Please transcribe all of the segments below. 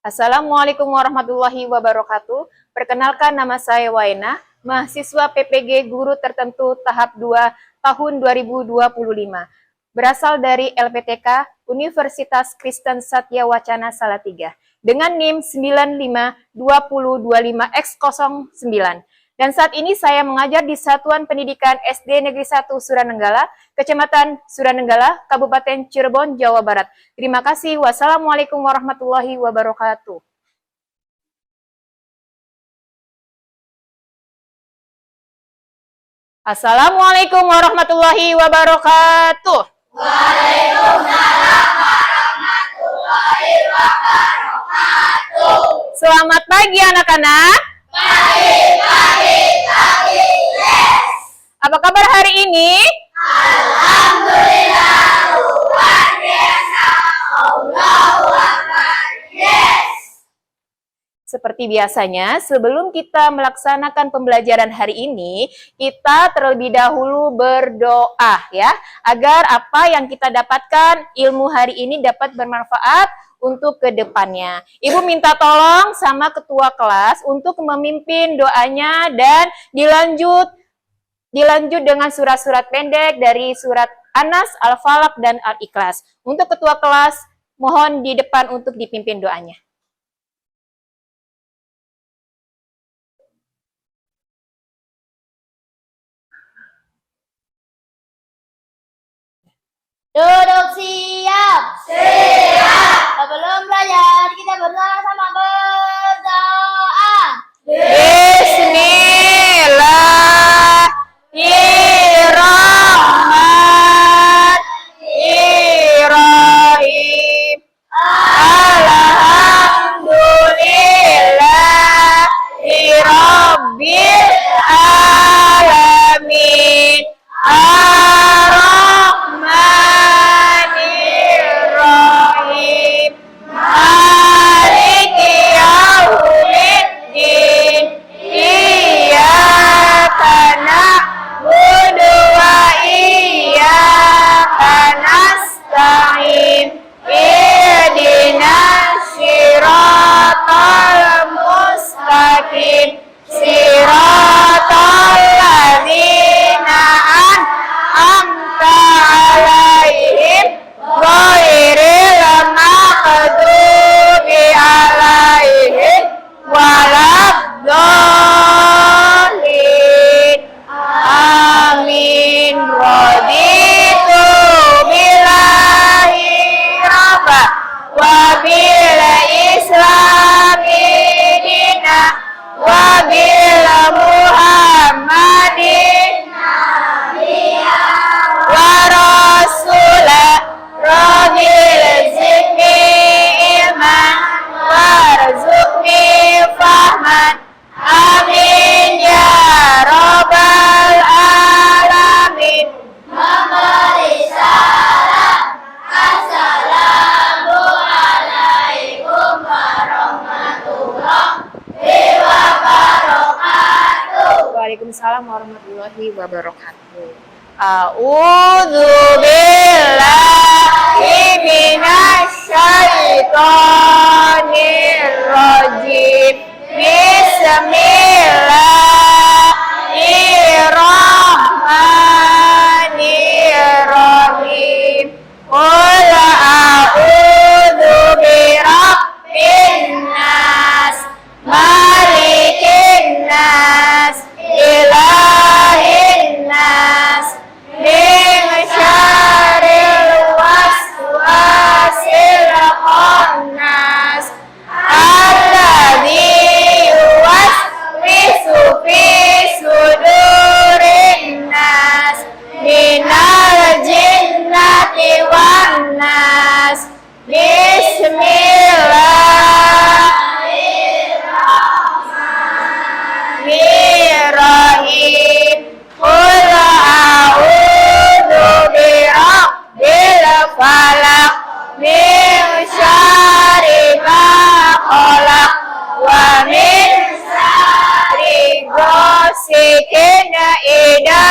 Assalamualaikum warahmatullahi wabarakatuh. Perkenalkan, nama saya Waina, mahasiswa PPG Guru Tertentu tahap 2 tahun 2025. Berasal dari LPTK Universitas Kristen Satya Wacana Salatiga dengan NIM 952025X09. Dan saat ini saya mengajar di Satuan Pendidikan SD Negeri 1 Suranenggala, Kecamatan Suranenggala, Kabupaten Cirebon, Jawa Barat. Terima kasih. Wassalamualaikum warahmatullahi wabarakatuh. Assalamualaikum warahmatullahi wabarakatuh. Waalaikumsalam warahmatullahi wabarakatuh. Selamat pagi anak-anak. Pagi, yes. Apa kabar hari ini? Alhamdulillah, luar biasa. Allahu Akbar, yes. Seperti biasanya, sebelum kita melaksanakan pembelajaran hari ini, kita terlebih dahulu berdoa ya, agar apa yang kita dapatkan ilmu hari ini dapat bermanfaat untuk kedepannya. Ibu minta tolong sama ketua kelas untuk memimpin doanya dan dilanjut dengan surat-surat pendek dari surat An-Nas, Al-Falaq, dan Al-Ikhlas. Untuk ketua kelas, mohon di depan untuk dipimpin doanya. Duduk siap. Siap. Sebelum belajar, kita bersama-sama berdoa. Bismillahirrahmanirrahim. Alhamdulillahirabbil alamin. Ar-Rahmanirrahim. Maliki yaumiddin. Iyyaka na'budu wa iyyaka nasta'in. Ihdinas siratal mustaqim. Siratal ladzina an'amta 'alaihim ghairil maghdubi 'alaihim waladdallin. Amin. Raditu billahi rabba wa bil islami dina wa bil muhammadin wa rasula radil zikri ilman warzuqni fahman. Amin ya rabbal alamin. Memberi salam. Assalamualaikum warahmatullahi wabarakatuh. Waalaikumsalam warahmatullahi wabarakatuh. A'udzu billahi minasyaitonir rajim. Bismillahirrahmanirrahim. Qul a'udzu birabbin nas, malikin nas, ilahin nas, min syarril waswasil khannas, alladzi yuwaswisu fi sudurin nas, minal jinnati wan nas. Bismillahirrahmanirrahim. Qul a'udzu birabbil falaq, min syarri ma khalaq, wa min syarri ghasikin idza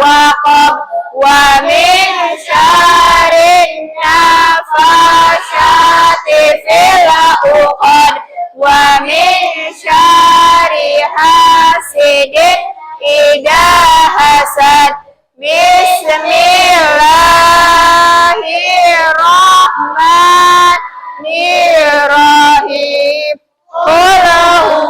waqab, wa min syarri nafasyati fil uqad, wahidin idah hasad. Bismillahirrahmanirrahim. Qul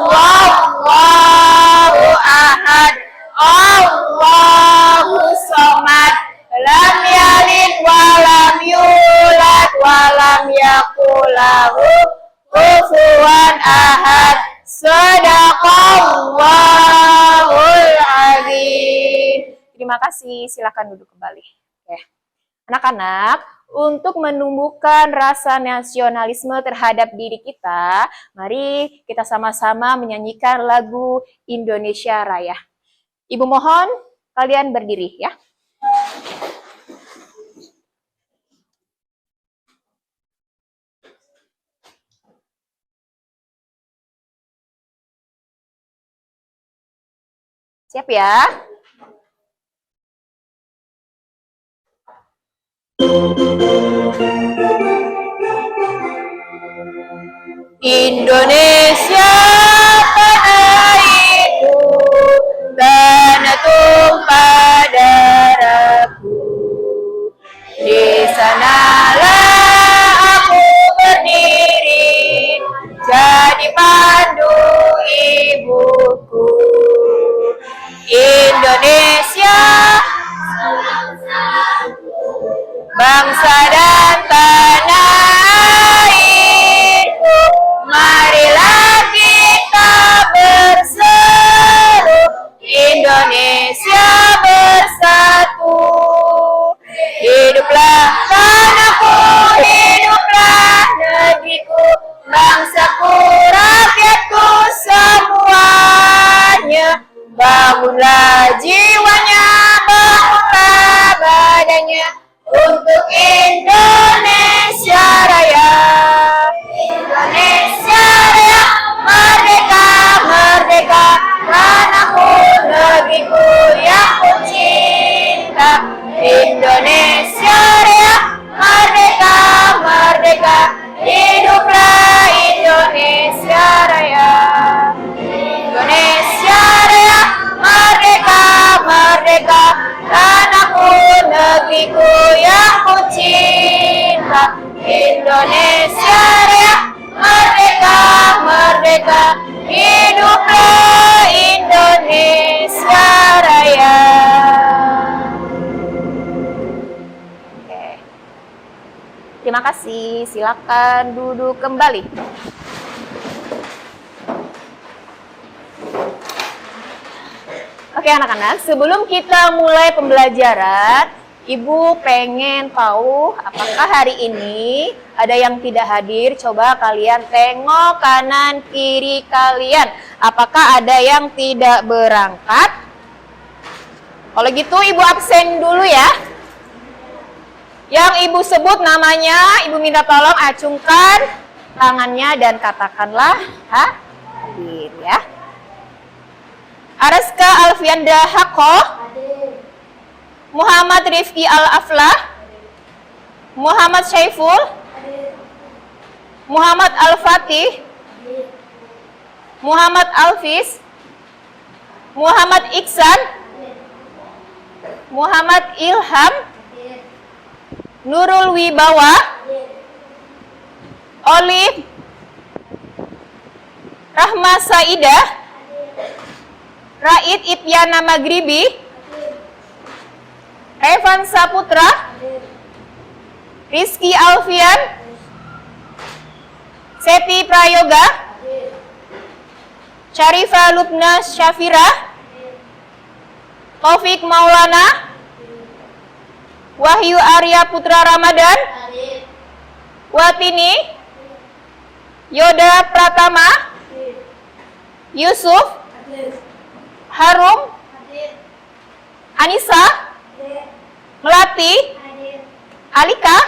huwallahu ahad, Allahu somad, lam yalid wa lam yulad wa lam yakul lahu kufuwan ahad. Shadaqallahul azim. Terima kasih, silakan duduk kembali. Oke. Anak-anak, untuk menumbuhkan rasa nasionalisme terhadap diri kita, mari kita sama-sama menyanyikan lagu Indonesia Raya. Ibu mohon kalian berdiri ya. Siap ya? Indonesia tanahku, tanah tumpah darahku. Di sanalah aku berdiri, jadi pandu ibuku. Indonesia, bangsa dan tanah airku, marilah kita berseru, Indonesia bersatu. Hiduplah tanahku, hiduplah negeriku, bangsaku, rakyatku semuanya. Bangunlah jiwanya, bangunlah badannya, untuk Indonesia Raya. Indonesia Raya, merdeka, merdeka, tanahku, negeriku yang ku cinta. Indonesia Raya, merdeka, merdeka, hiduplah Indonesia Raya. Indonesia Raya, merdeka, merdeka, tanahku, negeriku yang ku cinta. Indonesia Raya, merdeka, merdeka, hiduplah Indonesia Raya. Oke. Terima kasih, silakan duduk kembali. Oke anak-anak, sebelum kita mulai pembelajaran, Ibu pengen tahu apakah hari ini ada yang tidak hadir. Coba kalian tengok kanan kiri kalian. Apakah ada yang tidak berangkat? Kalau gitu Ibu absen dulu ya. Yang Ibu sebut namanya, Ibu minta tolong acungkan tangannya dan katakanlah hadir ya. Araska Alfianda Hako, Muhammad Rifki Al-Aflah, Muhammad Syaiful, Muhammad Al-Fatih, Muhammad Alfis, Muhammad Iksan, Muhammad Ilham, Nurul Wibawa, Olive, Rahma Saidah, Raid Ipyana Magribi, Evan Saputra, Rizky Alfian, Seti Prayoga, Syarifah Lubna Syafira, Taufik Maulana, Wahyu Arya Putra Ramadan, Watini, Yoda Pratama, Yusuf, Harum, Anissa, Melati, Alika.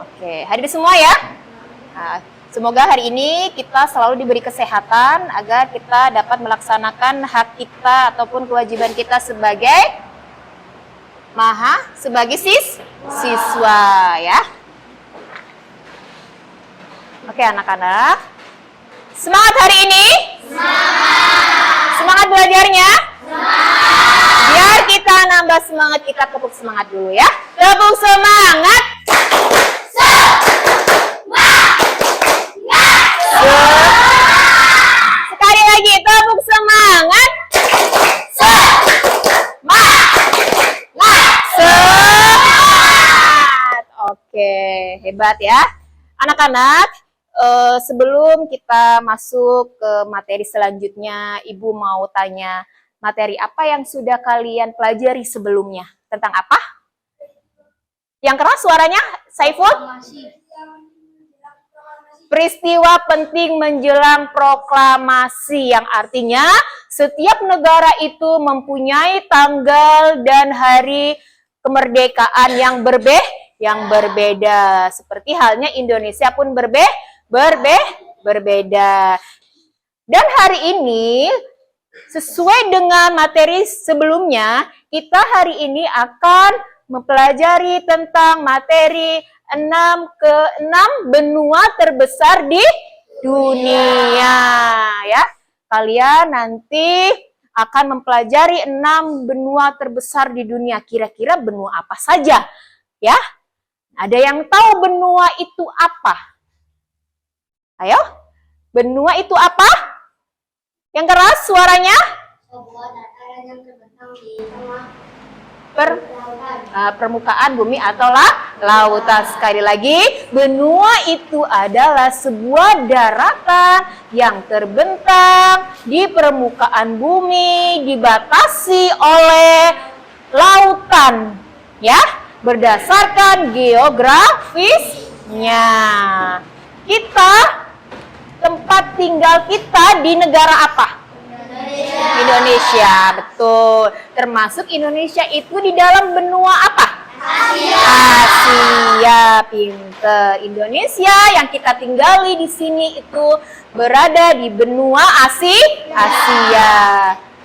Oke, hadir semua ya. Nah, semoga hari ini kita selalu diberi kesehatan agar kita dapat melaksanakan hak kita ataupun kewajiban kita sebagai siswa ya. Oke anak-anak, semangat hari ini. Semangat belajarnya. nambah semangat, kita tepuk semangat dulu ya. Tepuk semangat. Sekali lagi, tepuk semangat. Semangat. Oke, hebat ya. Anak-anak, sebelum kita masuk ke materi selanjutnya, Ibu mau tanya, materi apa yang sudah kalian pelajari sebelumnya? Tentang apa? Yang keras suaranya, Saiful? Peristiwa penting menjelang proklamasi, yang artinya setiap negara itu mempunyai tanggal dan hari kemerdekaan yang berbeda. Seperti halnya Indonesia pun berbeda. Dan hari ini, sesuai dengan materi sebelumnya, kita hari ini akan mempelajari tentang materi 6 benua terbesar di dunia. Ya, kalian nanti akan mempelajari 6 benua terbesar di dunia. Kira-kira benua apa saja? Ya, ada yang tahu benua itu apa? Ayo, benua itu apa? Yang keras suaranya? Permukaan bumi atau lautan. Sekali lagi, benua itu adalah sebuah daratan yang terbentang di permukaan bumi, dibatasi oleh lautan, ya, berdasarkan geografisnya. Tempat tinggal kita di negara apa? Indonesia, betul. Termasuk Indonesia itu di dalam benua apa? Asia, pinter. Indonesia yang kita tinggali di sini itu berada di benua Asia.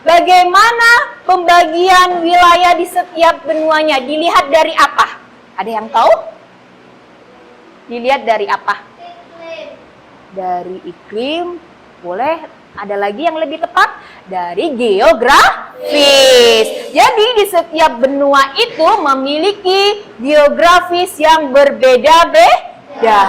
Bagaimana pembagian wilayah di setiap benuanya? Dilihat dari apa? Ada yang tahu? Dilihat dari apa? Dari iklim, boleh. Ada lagi yang lebih tepat, dari geografis. Jadi di setiap benua itu memiliki geografis yang berbeda-beda.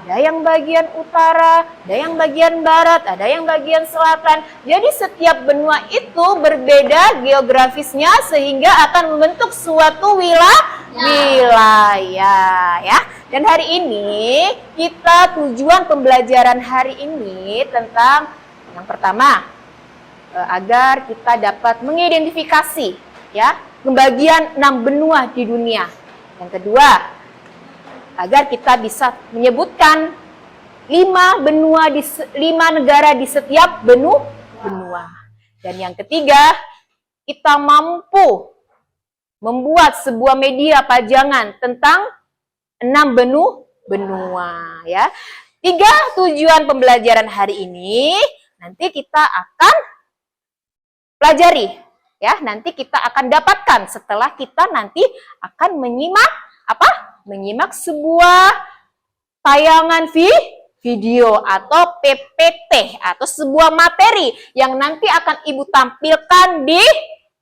Ada yang bagian utara, ada yang bagian barat, ada yang bagian selatan. Jadi setiap benua itu berbeda geografisnya sehingga akan membentuk suatu wilayah, ya. Dan hari ini tujuan pembelajaran hari ini tentang yang pertama, agar kita dapat mengidentifikasi, ya, pembagian 6 benua di dunia. Yang kedua, agar kita bisa menyebutkan 5 negara di setiap benua. Dan yang ketiga, kita mampu membuat sebuah media pajangan tentang 6 benua, ya. 3 tujuan pembelajaran hari ini nanti kita akan pelajari, ya. Nanti kita akan dapatkan setelah kita nanti akan menyimak sebuah tayangan video atau PPT atau sebuah materi yang nanti akan Ibu tampilkan di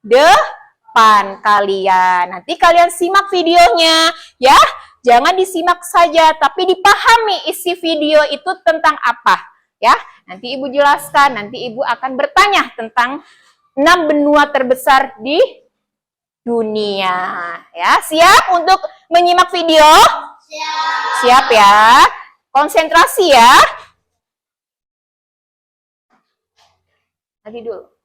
depan kalian. Nanti kalian simak videonya, ya. Jangan disimak saja, tapi dipahami isi video itu tentang apa, ya. Nanti Ibu jelaskan, nanti Ibu akan bertanya tentang 6 benua terbesar di dunia, ya. Siap untuk menyimak video? Siap ya. Konsentrasi ya. Lagi dulu.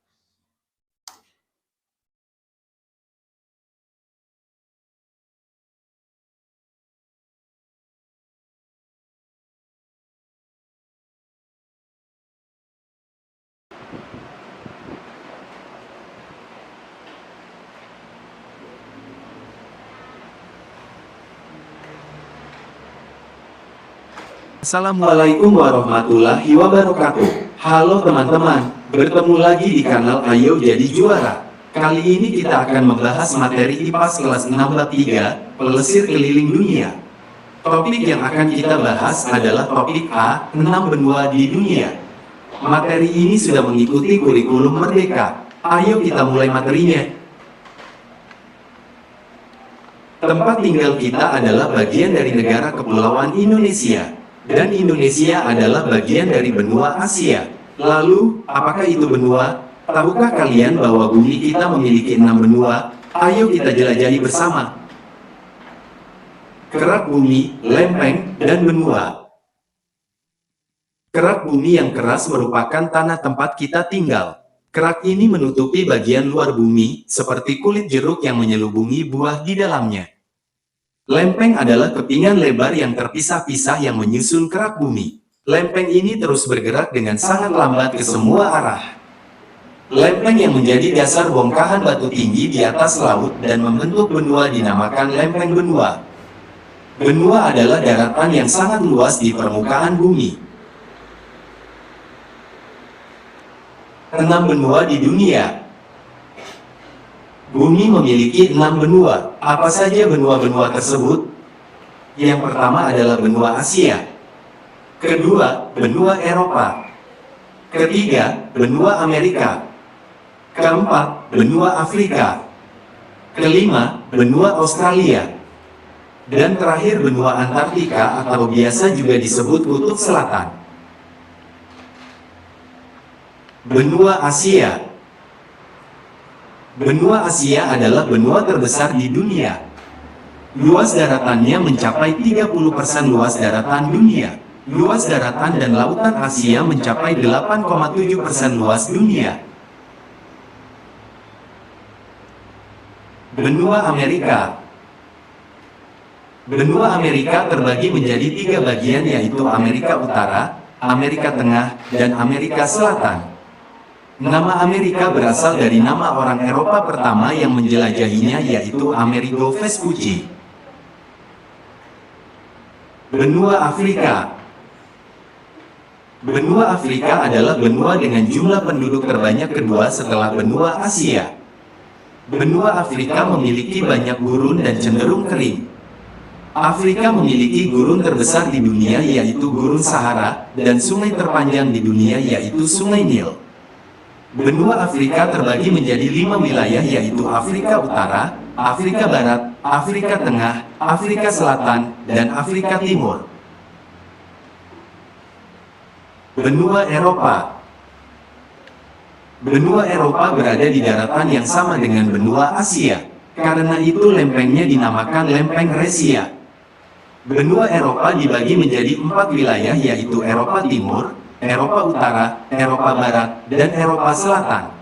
Assalamualaikum warahmatullahi wabarakatuh. Halo teman-teman, bertemu lagi di kanal Ayo Jadi Juara. Kali ini kita akan membahas materi IPAS kelas 6 bab 3, Pelesir Keliling Dunia. Topik yang akan kita bahas adalah topik A, 6 benua di dunia. Materi ini sudah mengikuti kurikulum Merdeka. Ayo kita mulai materinya. Tempat tinggal kita adalah bagian dari negara kepulauan Indonesia, dan Indonesia adalah bagian dari benua Asia. Lalu, apakah itu benua? Tahukah kalian bahwa bumi kita memiliki 6 benua? Ayo kita jelajahi bersama. Kerak bumi, lempeng, dan benua. Kerak bumi yang keras merupakan tanah tempat kita tinggal. Kerak ini menutupi bagian luar bumi, seperti kulit jeruk yang menyelubungi buah di dalamnya. Lempeng adalah kepingan lebar yang terpisah-pisah yang menyusun kerak bumi. Lempeng ini terus bergerak dengan sangat lambat ke semua arah. Lempeng yang menjadi dasar bongkahan batu tinggi di atas laut dan membentuk benua dinamakan lempeng benua. Benua adalah daratan yang sangat luas di permukaan bumi. 6 benua di dunia. Bumi memiliki 6 benua. Apa saja benua-benua tersebut? Yang pertama adalah benua Asia. Kedua, benua Eropa. Ketiga, benua Amerika. Keempat, benua Afrika. Kelima, benua Australia. Dan terakhir, benua Antartika atau biasa juga disebut Kutub Selatan. Benua Asia. Benua Asia adalah benua terbesar di dunia. Luas daratannya mencapai 30% luas daratan dunia. Luas daratan dan lautan Asia mencapai 8,7% luas dunia. Benua Amerika. Benua Amerika terbagi menjadi 3 bagian, yaitu Amerika Utara, Amerika Tengah, dan Amerika Selatan. Nama Amerika berasal dari nama orang Eropa pertama yang menjelajahinya, yaitu Amerigo Vespucci. Benua Afrika. Benua Afrika adalah benua dengan jumlah penduduk terbanyak kedua setelah benua Asia. Benua Afrika memiliki banyak gurun dan cenderung kering. Afrika memiliki gurun terbesar di dunia, yaitu Gurun Sahara, dan sungai terpanjang di dunia, yaitu Sungai Nil. Benua Afrika terbagi menjadi 5 wilayah, yaitu Afrika Utara, Afrika Barat, Afrika Tengah, Afrika Selatan, dan Afrika Timur. Benua Eropa. Benua Eropa berada di daratan yang sama dengan benua Asia. Karena itu lempengnya dinamakan lempeng Resia. Benua Eropa dibagi menjadi 4 wilayah, yaitu Eropa Timur, Eropa Utara, Eropa Barat, dan Eropa Selatan.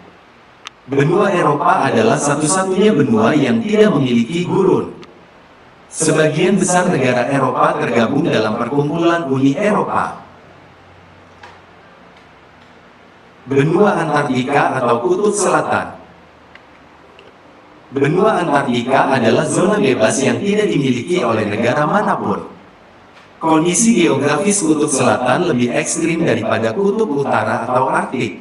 Benua Eropa adalah satu-satunya benua yang tidak memiliki gurun. Sebagian besar negara Eropa tergabung dalam perkumpulan Uni Eropa. Benua Antartika atau Kutub Selatan. Benua Antartika adalah zona bebas yang tidak dimiliki oleh negara manapun. Kondisi geografis Kutub Selatan lebih ekstrim daripada Kutub Utara atau Arktik.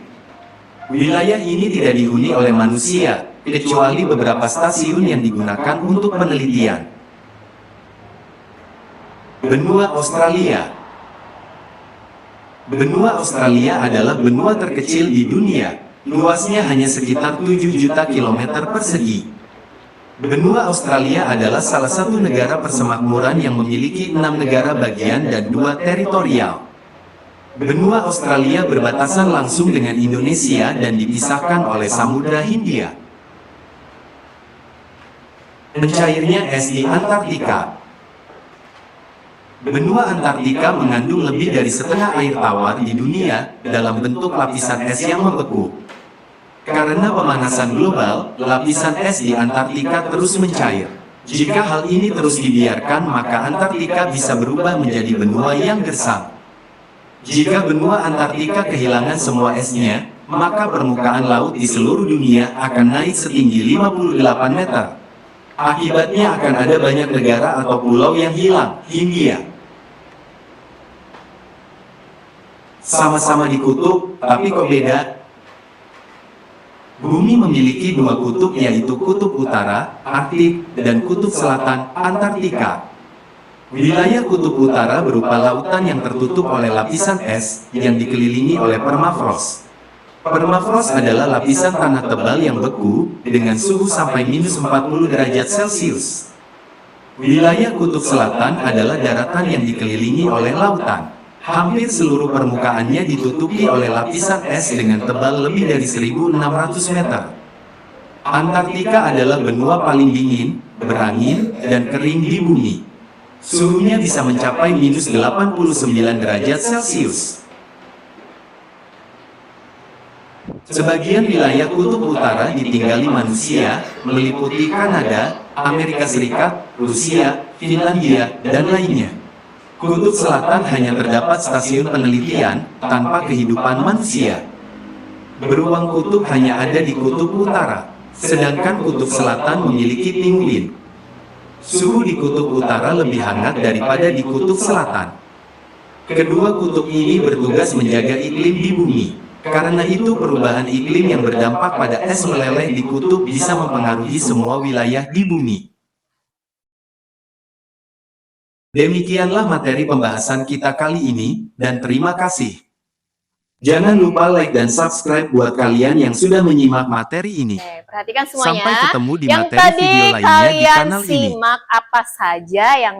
Wilayah ini tidak dihuni oleh manusia, kecuali beberapa stasiun yang digunakan untuk penelitian. Benua Australia. Benua Australia adalah benua terkecil di dunia. Luasnya hanya sekitar 7 juta kilometer persegi. Benua Australia adalah salah satu negara persemakmuran yang memiliki 6 negara bagian dan 2 teritorial. Benua Australia berbatasan langsung dengan Indonesia dan dipisahkan oleh Samudra Hindia. Mencairnya es di Antartika. Benua Antartika mengandung lebih dari setengah air tawar di dunia dalam bentuk lapisan es yang membeku. Karena pemanasan global, lapisan es di Antartika terus mencair. Jika hal ini terus dibiarkan, maka Antartika bisa berubah menjadi benua yang gersang. Jika benua Antartika kehilangan semua esnya, maka permukaan laut di seluruh dunia akan naik setinggi 58 meter. Akibatnya akan ada banyak negara atau pulau yang hilang. Hindia. Sama-sama di kutub, tapi kok beda? Bumi memiliki 2 kutub, yaitu Kutub Utara, Arktik, dan Kutub Selatan, Antartika. Wilayah Kutub Utara berupa lautan yang tertutup oleh lapisan es yang dikelilingi oleh permafrost. Permafrost adalah lapisan tanah tebal yang beku dengan suhu sampai -40 derajat Celcius. Wilayah Kutub Selatan adalah daratan yang dikelilingi oleh lautan. Hampir seluruh permukaannya ditutupi oleh lapisan es dengan tebal lebih dari 1.600 meter. Antartika adalah benua paling dingin, berangin, dan kering di bumi. Suhunya bisa mencapai minus 89 derajat Celcius. Sebagian wilayah Kutub Utara ditinggali manusia, meliputi Kanada, Amerika Serikat, Rusia, Finlandia, dan lainnya. Kutub Selatan hanya terdapat stasiun penelitian tanpa kehidupan manusia. Beruang kutub hanya ada di Kutub Utara, sedangkan Kutub Selatan memiliki pinguin. Suhu di Kutub Utara lebih hangat daripada di Kutub Selatan. Kedua kutub ini bertugas menjaga iklim di bumi. Karena itu perubahan iklim yang berdampak pada es meleleh di kutub bisa mempengaruhi semua wilayah di bumi. Demikianlah materi pembahasan kita kali ini, dan terima kasih. Jangan lupa like dan subscribe buat kalian yang sudah menyimak materi ini. Oke, perhatikan semuanya. Sampai ketemu di yang materi tadi video lainnya di kalian kanal ini. simak apa saja yang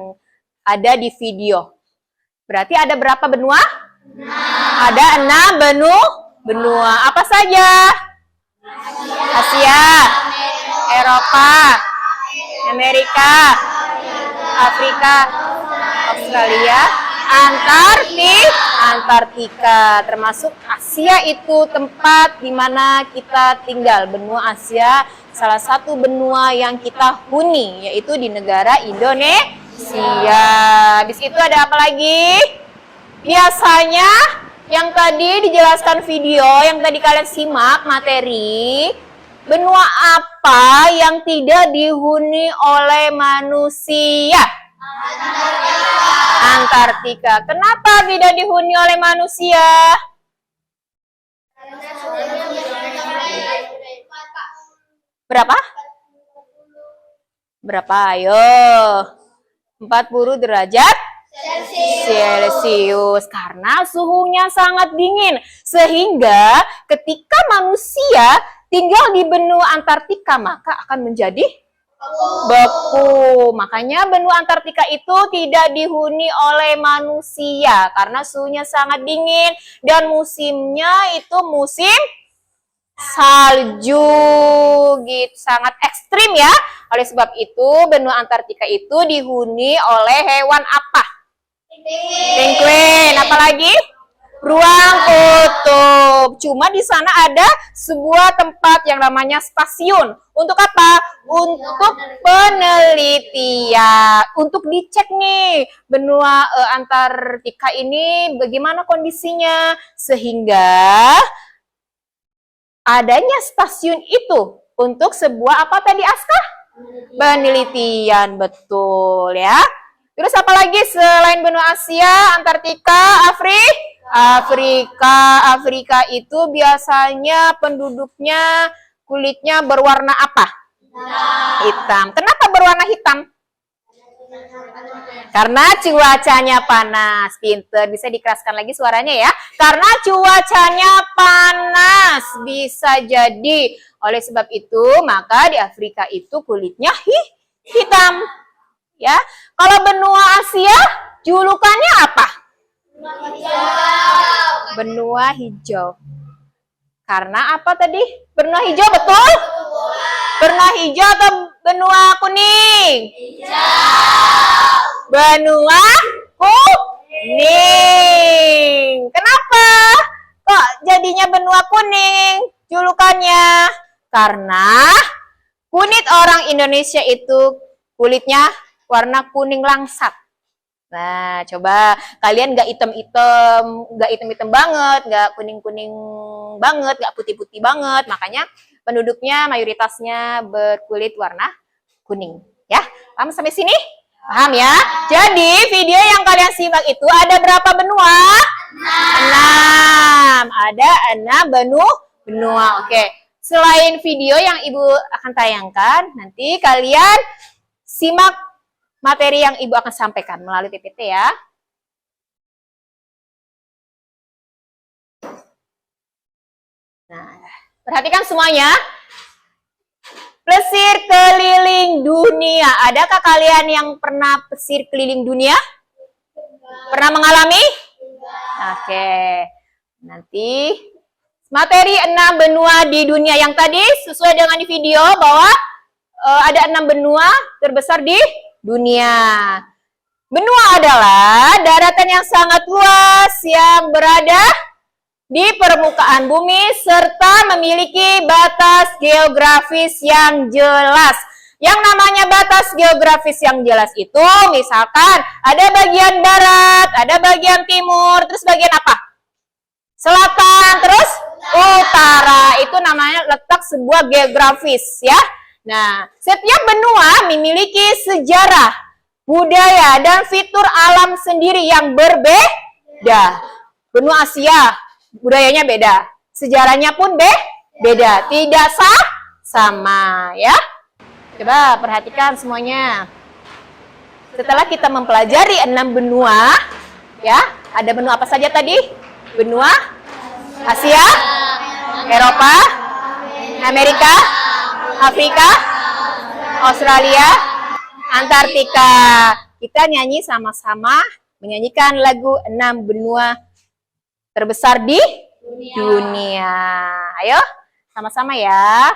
ada di video. Berarti ada berapa benua? Ada 6 benua. Apa saja? Asia, Eropa, Amerika, Afrika, Australia, Antartika, termasuk Asia itu tempat di mana kita tinggal. Benua Asia salah satu benua yang kita huni, yaitu di negara Indonesia. Habis itu ada apa lagi? Biasanya yang tadi dijelaskan video, yang tadi kalian simak materi, benua apa yang tidak dihuni oleh manusia? Antartika. Kenapa tidak dihuni oleh manusia? Berapa? Berapa? Ayo. 40 derajat Celcius. Karena suhunya sangat dingin. Sehingga ketika manusia tinggal di benua Antartika, maka akan menjadi beku. Makanya benua Antartika itu tidak dihuni oleh manusia karena suhunya sangat dingin dan musimnya itu musim salju, gitu, sangat ekstrim ya. Oleh sebab itu benua Antartika itu dihuni oleh hewan apa? Penguin. Apalagi? Ruang kutub. Cuma di sana ada sebuah tempat yang namanya stasiun. Untuk apa? Untuk penelitian. Untuk dicek nih benua Antartika ini bagaimana kondisinya. Sehingga adanya stasiun itu untuk sebuah apa tadi Aska? Penelitian, betul ya. Terus apa lagi selain benua Asia, Antartika, Afrika itu biasanya penduduknya kulitnya berwarna apa? Hitam. Kenapa berwarna hitam? Karena cuacanya panas. Pinter, bisa dikeraskan lagi suaranya ya. Karena cuacanya panas, bisa jadi. Oleh sebab itu, maka di Afrika itu kulitnya hitam. Ya, kalau benua Asia julukannya apa? Benua hijau. Karena apa tadi? Benua hijau, betul? Benua hijau atau benua kuning? Benua kuning. Kenapa kok jadinya benua kuning julukannya? Karena kulit orang Indonesia itu kulitnya warna kuning langsat. Nah, coba kalian nggak hitam-hitam banget, nggak kuning-kuning banget, nggak putih-putih banget. Makanya penduduknya mayoritasnya berkulit warna kuning. Ya, paham sampai sini? Paham ya? Jadi video yang kalian simak itu ada berapa benua? 6. Ada 6 benua. Oke. Selain video yang Ibu akan tayangkan, nanti kalian simak materi yang Ibu akan sampaikan melalui PPT ya. Nah, perhatikan semuanya. Plesir keliling dunia. Adakah kalian yang pernah plesir keliling dunia? Pernah mengalami? Oke. Nanti materi 6 benua di dunia yang tadi sesuai dengan di video bahwa ada 6 benua terbesar di dunia. Benua adalah daratan yang sangat luas yang berada di permukaan bumi serta memiliki batas geografis yang jelas. Yang namanya batas geografis yang jelas itu misalkan ada bagian barat, ada bagian timur, terus bagian apa? Selatan, terus utara. Itu namanya letak sebuah geografis ya. Nah, setiap benua memiliki sejarah, budaya, dan fitur alam sendiri yang berbeda. Benua Asia, budayanya beda. Sejarahnya pun beda. Tidak sama ya. Coba perhatikan semuanya. Setelah kita mempelajari 6 benua, ya, ada benua apa saja tadi? Benua Asia, Eropa, Amerika, Afrika, Australia, Antartika. Kita nyanyi sama-sama menyanyikan lagu 6 benua terbesar di dunia. Ayo, sama-sama ya.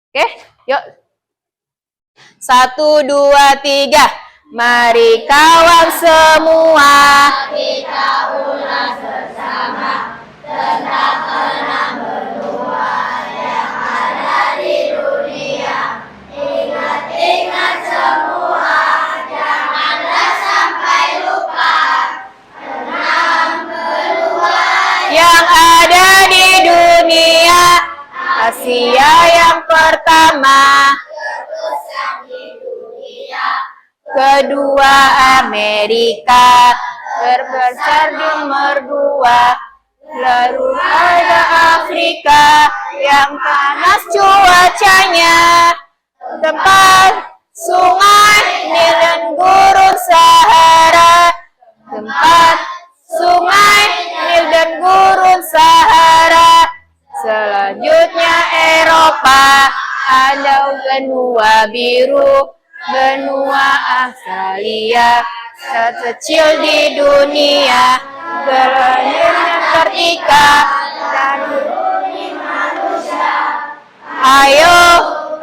Oke, yuk. 1, 2, 3. Mari kawan semua Kita ulas bersama tentang 6 benua yang ada di dunia. Ingat-ingat semua, janganlah sampai lupa 6 benua yang ada di dunia. Asia yang pertama, terbesar di dunia. kedua Amerika, terbesar nomor 2. Lalu ada Afrika yang panas cuacanya, tempat sungai Nil dan gurun Sahara, tempat sungai Nil dan gurun Sahara. Selanjutnya Eropa, ada benua biru, benua Australia, terkecil di dunia, selanjutnya Antartika, dan bumi manusia. Ayo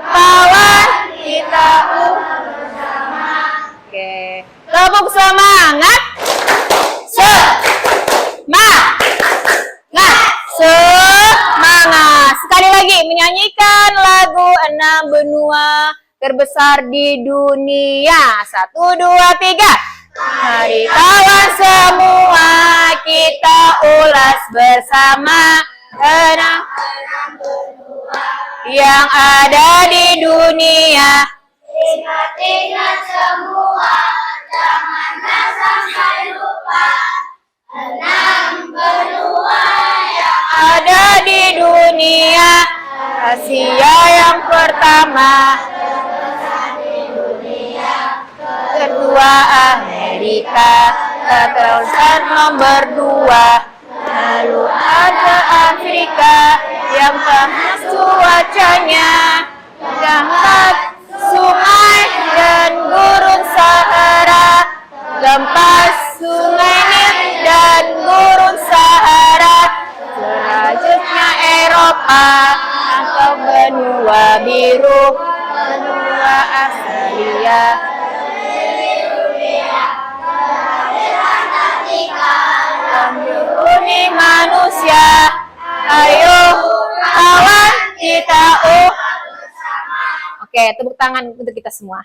kawan kita bersama. Oke, tepuk semangat. Semangat. Sekali lagi menyanyikan lagu 6 benua terbesar di dunia. 1, 2, 3. Mari kawan semua kita ulas bersama 6 benua yang ada di dunia. Ingat-ingat semua, janganlah sampai lupa 6 benua yang Ada di dunia. Asia yang pertama, kedua Amerika, terbesar nomor 2. Lalu ada Afrika yang panas cuacanya, tempat sungai dan gurun Sahara, tempat sungai Nil dan gurun Sahara. Selanjutnya Eropa atau benua biru, benua Australia. Bumi manusia, ayo kawan kita Oke, tepuk tangan untuk kita semua.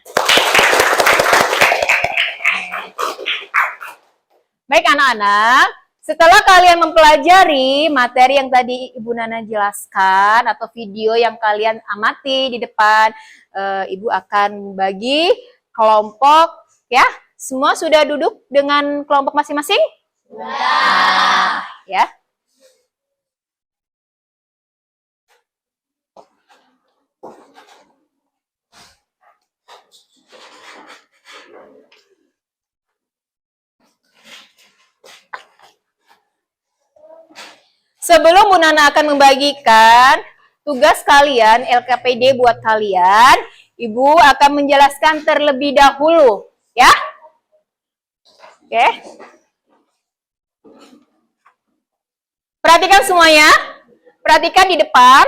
Baik anak-anak, setelah kalian mempelajari materi yang tadi Ibu Nana jelaskan atau video yang kalian amati di depan, Ibu akan bagi kelompok ya. Semua sudah duduk dengan kelompok masing-masing? Sudah. Ya. sebelum Bu Nana akan membagikan tugas kalian, LKPD buat kalian, Ibu akan menjelaskan terlebih dahulu, ya. Oke. Perhatikan semuanya. Perhatikan di depan.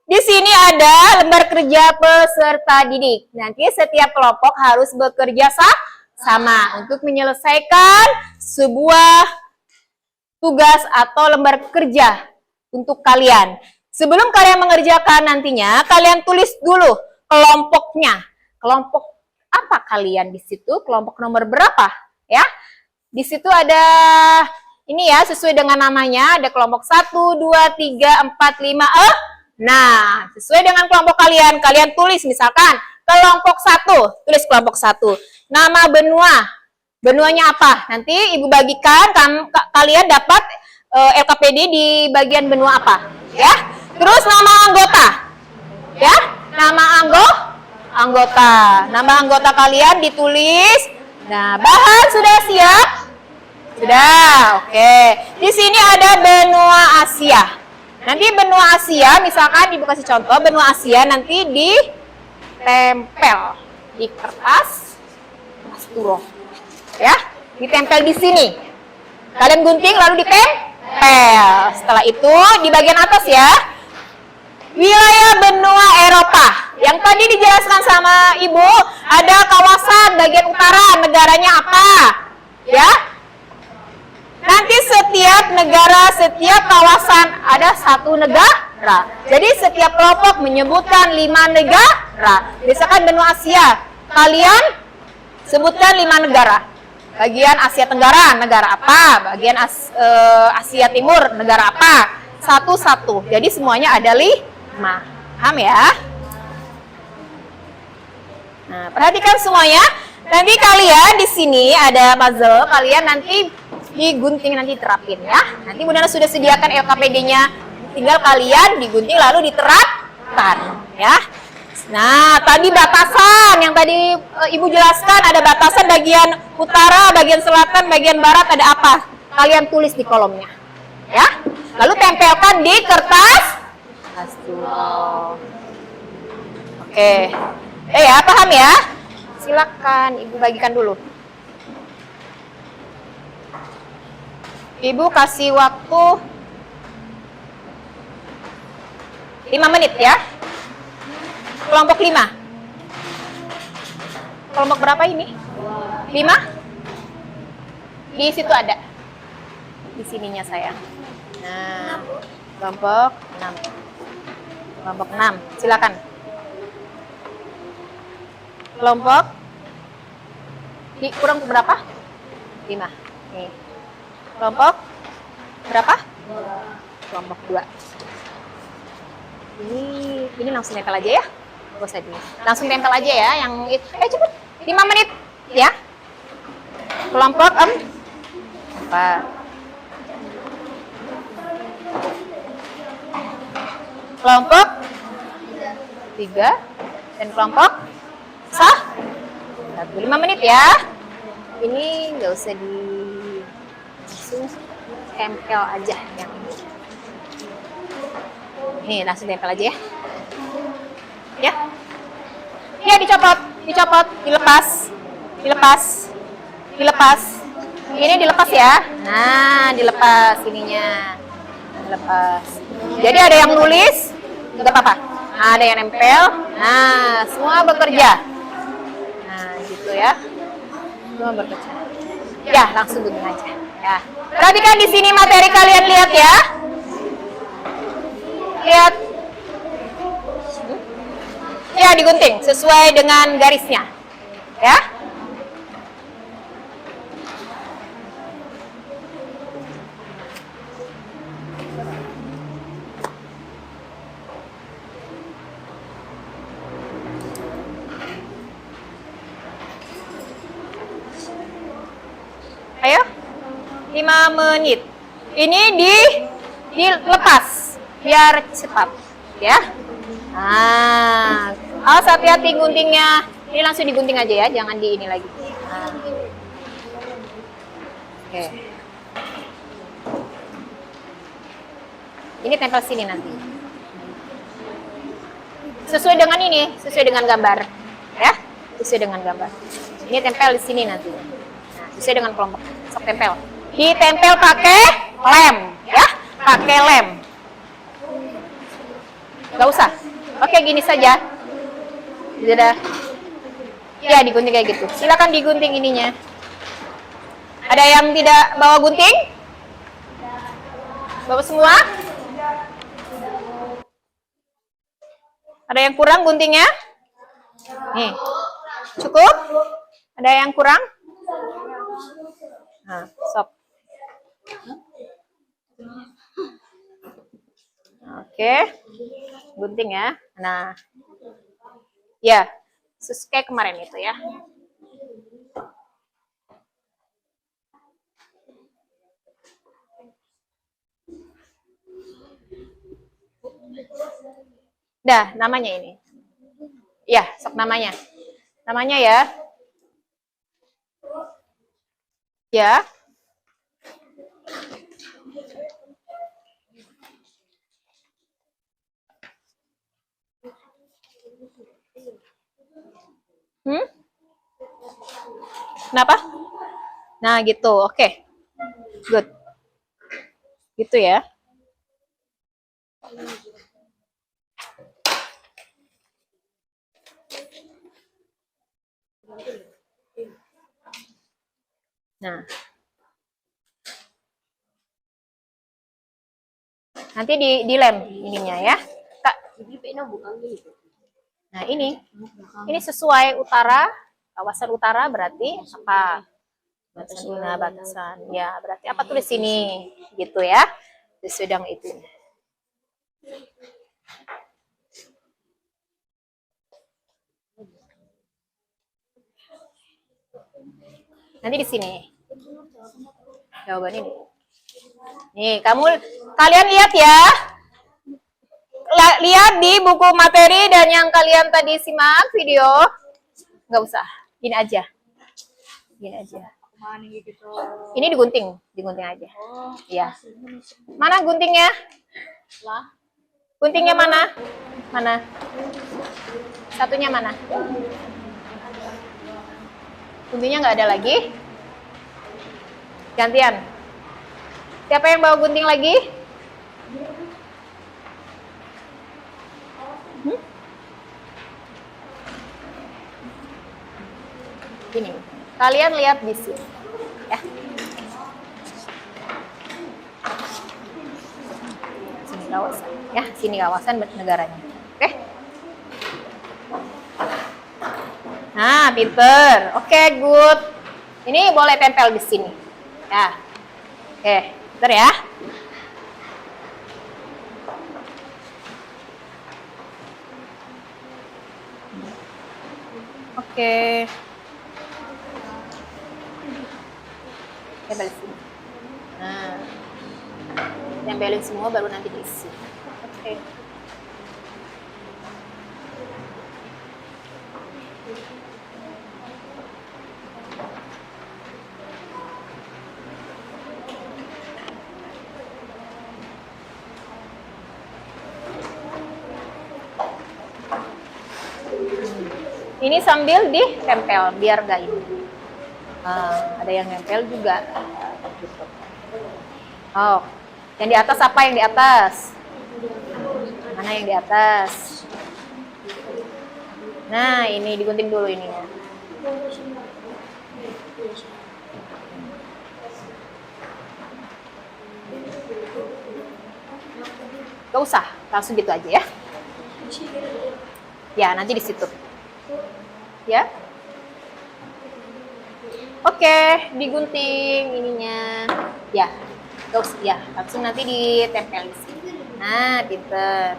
Di sini ada lembar kerja peserta didik. Nanti setiap kelompok harus bekerja sama untuk menyelesaikan sebuah tugas atau lembar kerja untuk kalian. Sebelum kalian mengerjakan nantinya, kalian tulis dulu kelompoknya. Kelompok apa kalian di situ? Kelompok nomor berapa? Ya. Di situ ada ini ya, sesuai dengan namanya, ada kelompok 1, 2, 3, 4, 5, Nah, sesuai dengan kelompok kalian, kalian tulis misalkan kelompok 1, tulis kelompok 1. Nama benua, benuanya apa? Nanti Ibu bagikan, kalian dapat LKPD di bagian benua apa? Ya. Terus nama anggota, ya. Nama anggota. Nama anggota kalian ditulis. Nah, bahan sudah siap? Sudah, oke. Di sini ada benua Asia. Nanti benua Asia, misalkan Ibu kasih contoh, benua Asia nanti ditempel di kertas pasturo, ya, ditempel di sini. Kalian gunting lalu ditempel. Setelah itu di bagian atas ya, wilayah benua Eropa. Yang tadi dijelaskan sama Ibu, ada kawasan bagian utara, negaranya apa, ya? Nanti setiap negara, setiap kawasan ada satu negara. Jadi setiap kelompok menyebutkan 5 negara. Misalkan benua Asia, kalian sebutkan 5 negara. Bagian Asia Tenggara, negara apa? Bagian Asia Timur, negara apa? Satu-satu. Jadi semuanya ada 5. Paham ya? Nah, perhatikan semuanya. Nanti kalian di sini ada puzzle, kalian nanti digunting, nanti terapin ya. Nanti Bu Nana sudah sediakan LKPD-nya, tinggal kalian digunting lalu diterapkan ya. Nah, tadi batasan yang tadi Ibu jelaskan, ada batasan bagian utara, bagian selatan, bagian barat, ada apa? Kalian tulis di kolomnya ya. Lalu tempelkan di kertas pasturo. Oke. Ya, paham ya? Silakan Ibu bagikan dulu. Ibu kasih waktu 5 menit ya. Kelompok 5. Kelompok berapa ini? 5? Di situ ada. Di sininya sayang. Nah, kelompok 6. Kelompok 6, silakan. Kelompok kurang berapa? 5. Nih. Kelompok berapa? Kelompok 2. Ini langsung tempel aja ya. Gak usah dulu. Langsung tempel aja ya yang itu. Cepet. 5 menit ya. Kelompok 4. Kelompok 3 dan kelompok 1. 5 menit ya. Ini nggak usah langsung tempel aja yang ini. Nih, langsung tempel aja ya. Ya. Ya, dicopot, dilepas. Ini dilepas ya. Nah, dilepas ininya. Dilepas. Jadi ada yang nulis, enggak apa-apa. Ada yang nempel. Nah, semua bekerja. Nah, gitu ya. Semua bekerja. Ya, langsung gunting aja. Ya. Perhatikan di sini materi kalian, lihat ya. Lihat. Ya, digunting sesuai dengan garisnya. Ya. Ayo. 5 menit. Ini dilepas biar cepat, ya. Nah, awas hati-hati guntingnya. Ini langsung digunting aja ya, jangan di ini lagi. Nah. Oke. Ini tempel sini nanti. Sesuai dengan ini, sesuai dengan gambar. Ya, sesuai dengan gambar. Ini tempel di sini nanti. Nah, sesuai dengan kelompok. Sok tempel. Ditempel pakai lem, ya. Pakai lem. Gak usah. Oke, gini saja. Sudah. Ya, digunting kayak gitu. Silakan digunting ininya. Ada yang tidak bawa gunting? Bawa semua? Ada yang kurang guntingnya? Nih. Cukup? Ada yang kurang? Nah, sok. Oke. Gunting ya. Nah. Ya. Kayak kemarin itu ya. Dah, namanya ini. Ya, sok namanya. Namanya ya. Ya. Kenapa? Nah, gitu. Oke. Good. Gitu ya. Nah. Nanti dilem ininya ya. Kak. Nah, ini sesuai utara, kawasan utara berarti apa? Batasan. Ya, berarti apa tulis sini? Gitu ya. Sedang itu. Nanti di sini. Jawaban ini. Nih, kalian lihat ya. Lihat di buku materi dan yang kalian tadi simak video. Nggak usah. Gini aja. Gini aja. Ini digunting aja. Iya. Mana guntingnya? Guntingnya mana? Mana? Satunya mana? Guntingnya nggak ada lagi. Gantian. Siapa yang bawa gunting lagi? Gini. Kalian lihat di sini. Ya. Sini kawasan. Ya, sini kawasan negaranya. Oke. Nah, pinter. Oke, good. Ini boleh tempel di sini. Ya. Oke, pinter ya. Oke. Tempel di sini. Nah. Tempelin semua baru nanti diisi. Oke. Ini sambil ditempel biar gak ini. Ada yang nempel juga. Oh, yang di atas apa yang di atas? Mana yang di atas? Nah, ini digunting dulu ininya. Gak usah, langsung gitu aja ya. Ya, nanti di situ. Ya. Oke, digunting ininya. Ya. Gak usah, ya, langsung nanti ditempel di sini. Nah, pinter.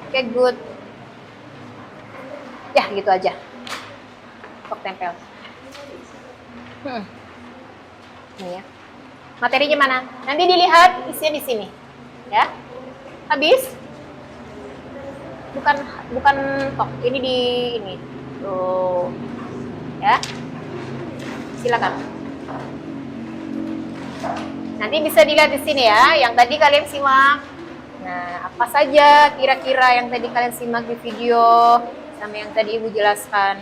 Oke, good. Ya, gitu aja. Kok tempel. Ini ya. Materinya mana? Nanti dilihat isinya di sini. Ya. Habis? Bukan tok. Ini di ini. Tuh. Ya. Silakan. Nanti bisa dilihat di sini ya. Yang tadi kalian simak Nah, apa saja kira-kira yang tadi kalian simak di video sama yang tadi Ibu jelaskan?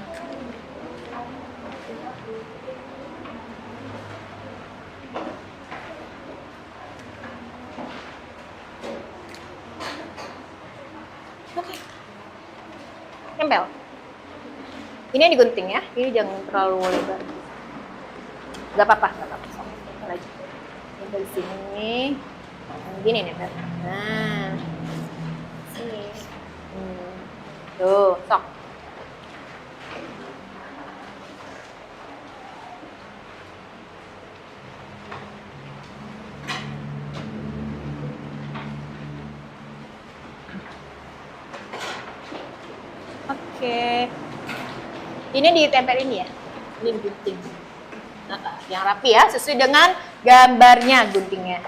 Oke. Tempel. Ini yang digunting ya. Ini jangan terlalu lebar. Gak apa-apa, gak apa-apa. Sok, tempel aja. Tempel di sini. Gini nempel. Nah, sini. Tuh, sok. Oke. Ini ditempelin ya. Ini digunting. Nah, yang rapi ya, sesuai dengan gambarnya guntingnya.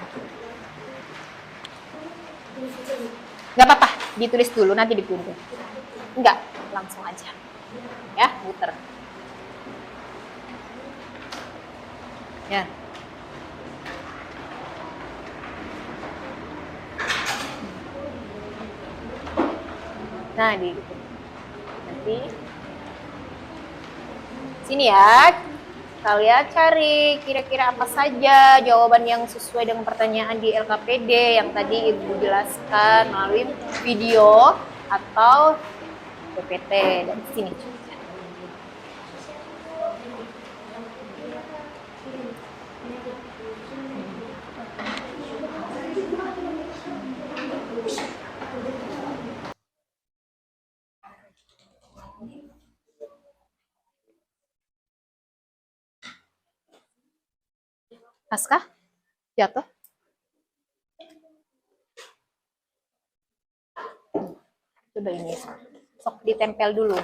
Nggak apa-apa, ditulis dulu nanti digunting. Enggak, langsung aja. Ya, muter. Ya. Nah, di nanti sini ya. Kalian cari kira-kira apa saja jawaban yang sesuai dengan pertanyaan di LKPD yang tadi Ibu jelaskan melalui video atau PPT dan sini. Naskah jatuh. Coba ini, sok ditempel dulu.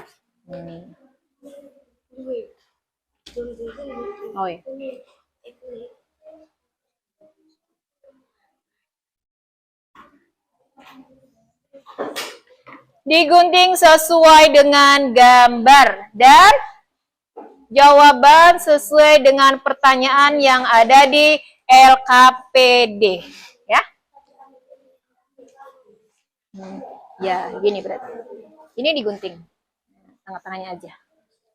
Oh iya. Digunting sesuai dengan gambar dan jawaban sesuai dengan pertanyaan yang ada di LKPD, ya. Ya, gini berarti. Ini digunting. Tengah-tengahnya aja.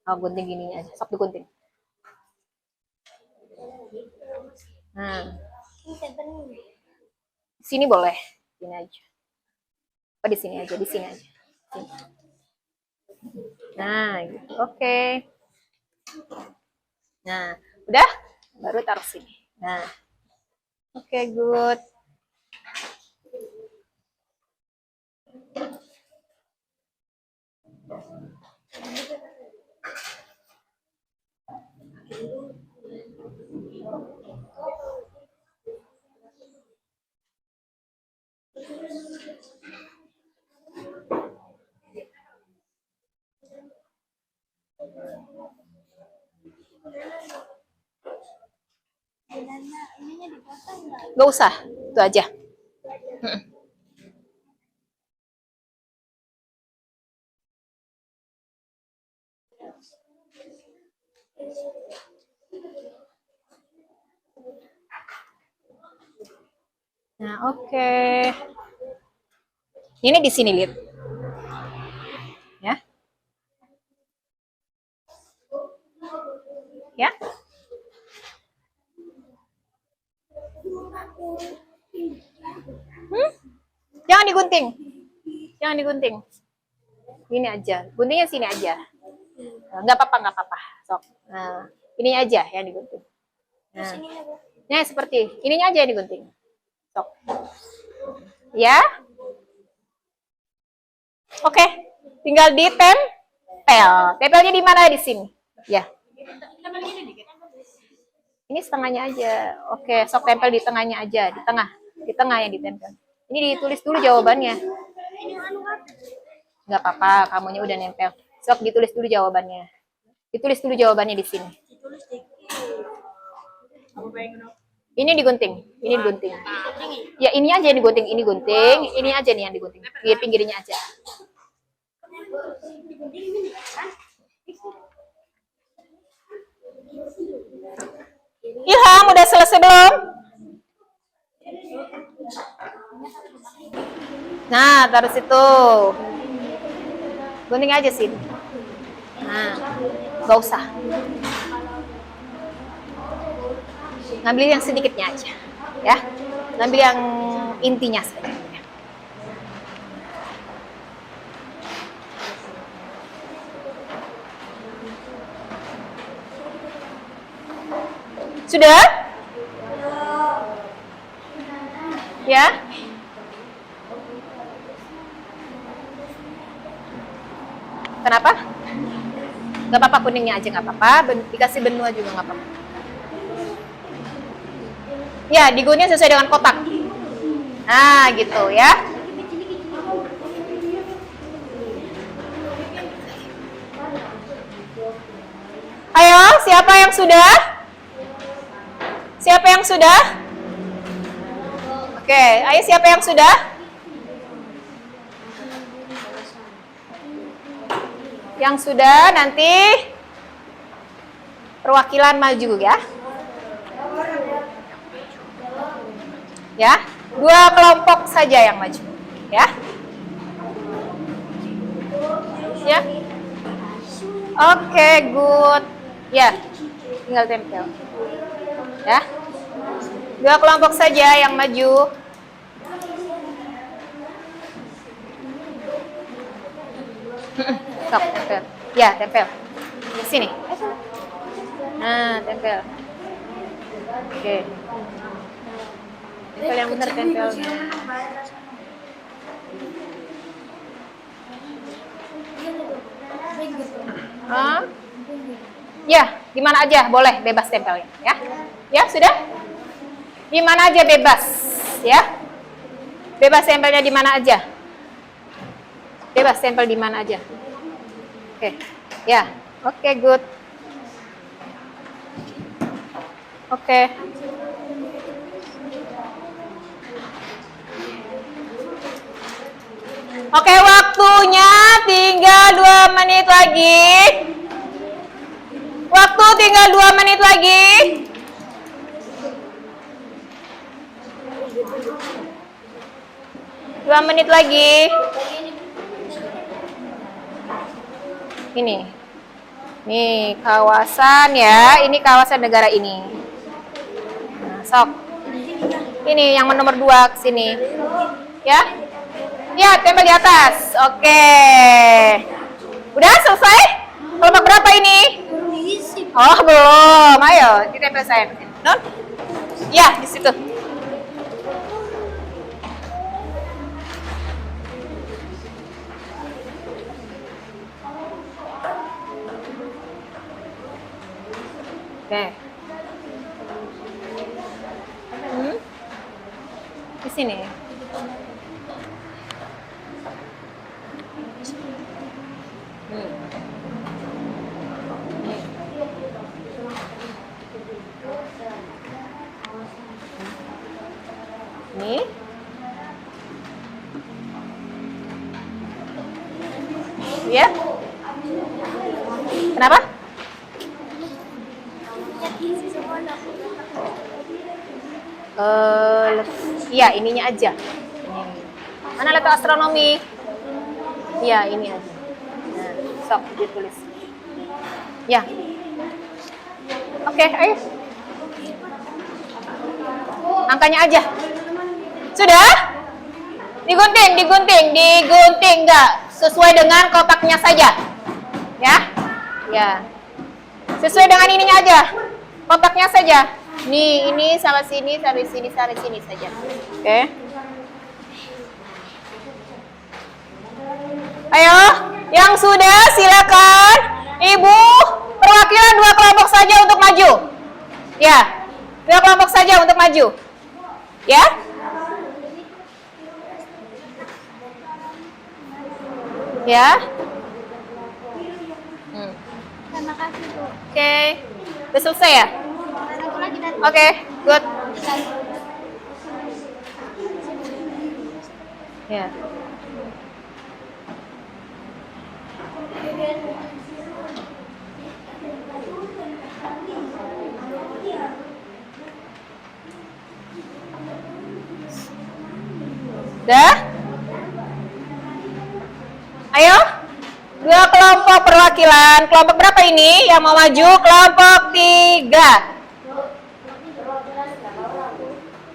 Oh, gunting gini aja. Sok digunting. Nah. Sini boleh. Sini aja. Apa di sini aja, di sini aja. Sini. Nah, gitu. Oke. Nah, udah? Baru taruh sini. Nah. Oke, good. Gak usah, itu aja. Nah, oke. Ini di sini, lihat. Ya. Ya. Jangan digunting. Jangan digunting. Ini aja. Guntingnya sini aja. Nggak apa-apa, nggak apa-apa. Sok. Nah, ini aja yang digunting. Nah, seperti ininya aja yang digunting. Sok. Ya. Oke. Tinggal ditempel. Tempelnya di mana? Di sini. Ya. Ini setengahnya aja. Oke, sok tempel di tengahnya aja, di tengah. Di tengah yang ditempel. Ini ditulis dulu jawabannya. Nggak apa-apa, kamunya udah nempel. Sok ditulis dulu jawabannya. Ditulis dulu jawabannya di sini. Ini digunting, ini digunting. Ya ini aja yang digunting, ini gunting, ini aja nih yang digunting. Pinggir-pinggirnya aja. Ilham, udah selesai belum? Nah, taruh situ. Gunting aja sini. Nah, gak usah. Ngambil yang sedikitnya aja, ya. Ngambil yang intinya saja. Sudah? Ya? Kenapa? Gak apa-apa, kuningnya aja gak apa-apa. Dikasih benua juga gak apa-apa. Ya, digunting sesuai dengan kotak. Nah, gitu ya. Ayo, siapa yang sudah? Siapa yang sudah? Oke, ayo siapa yang sudah? Yang sudah nanti perwakilan maju ya. Ya, 2 kelompok saja yang maju, ya. Ya. Oke, good. Ya, tinggal tempel. Ya. 2 kelompok saja yang maju. Stop, tempel. Ya, tempel. Di sini. Nah, tempel. Oke. Tempel yang benar, tempelnya. Ya, di mana aja boleh bebas tempelnya, ya. Ya, sudah? Di mana aja bebas, ya. Bebas tempelnya di mana aja. Bebas tempel di mana aja. Oke. Ya. Oke, good. Oke. Oke, waktunya tinggal 2 menit lagi. Waktu tinggal 2 menit lagi. Dua menit lagi. Ini. Nih, kawasan ya. Ini kawasan negara ini. Nah, sok. Ini yang nomor 2 ke sini. Ya? Ya, tempel di atas. Oke. Udah selesai? Kelompok berapa ini? Oh, belum. Ayo, ditempel saya. Non? Ya, di situ. Oke. Di sini. Nih. Ya. Kenapa? Iya, ininya aja. Mana letak astronomi? Iya, ini aja. Nah, sok ditulis. Ya. Oke, ayo. Angkanya aja. Sudah? Digunting enggak? Sesuai dengan kotaknya saja. Ya? Ya. Sesuai dengan ininya aja. Kotaknya saja. Nih, ini sama sini, sampai sini, sampai sini saja. Oke. Ayo, yang sudah silakan. Ibu, perwakilan 2 kelompok saja untuk maju. Ya, 2 kelompok saja untuk maju. Ya? Ya? Terima kasih, Bu. Oke. Udah selesai ya? Satu lagi dan Oke, good. Ya. Udah? Ayo. 2 kelompok perwakilan. Kelompok berapa ini yang mau maju? Kelompok 3.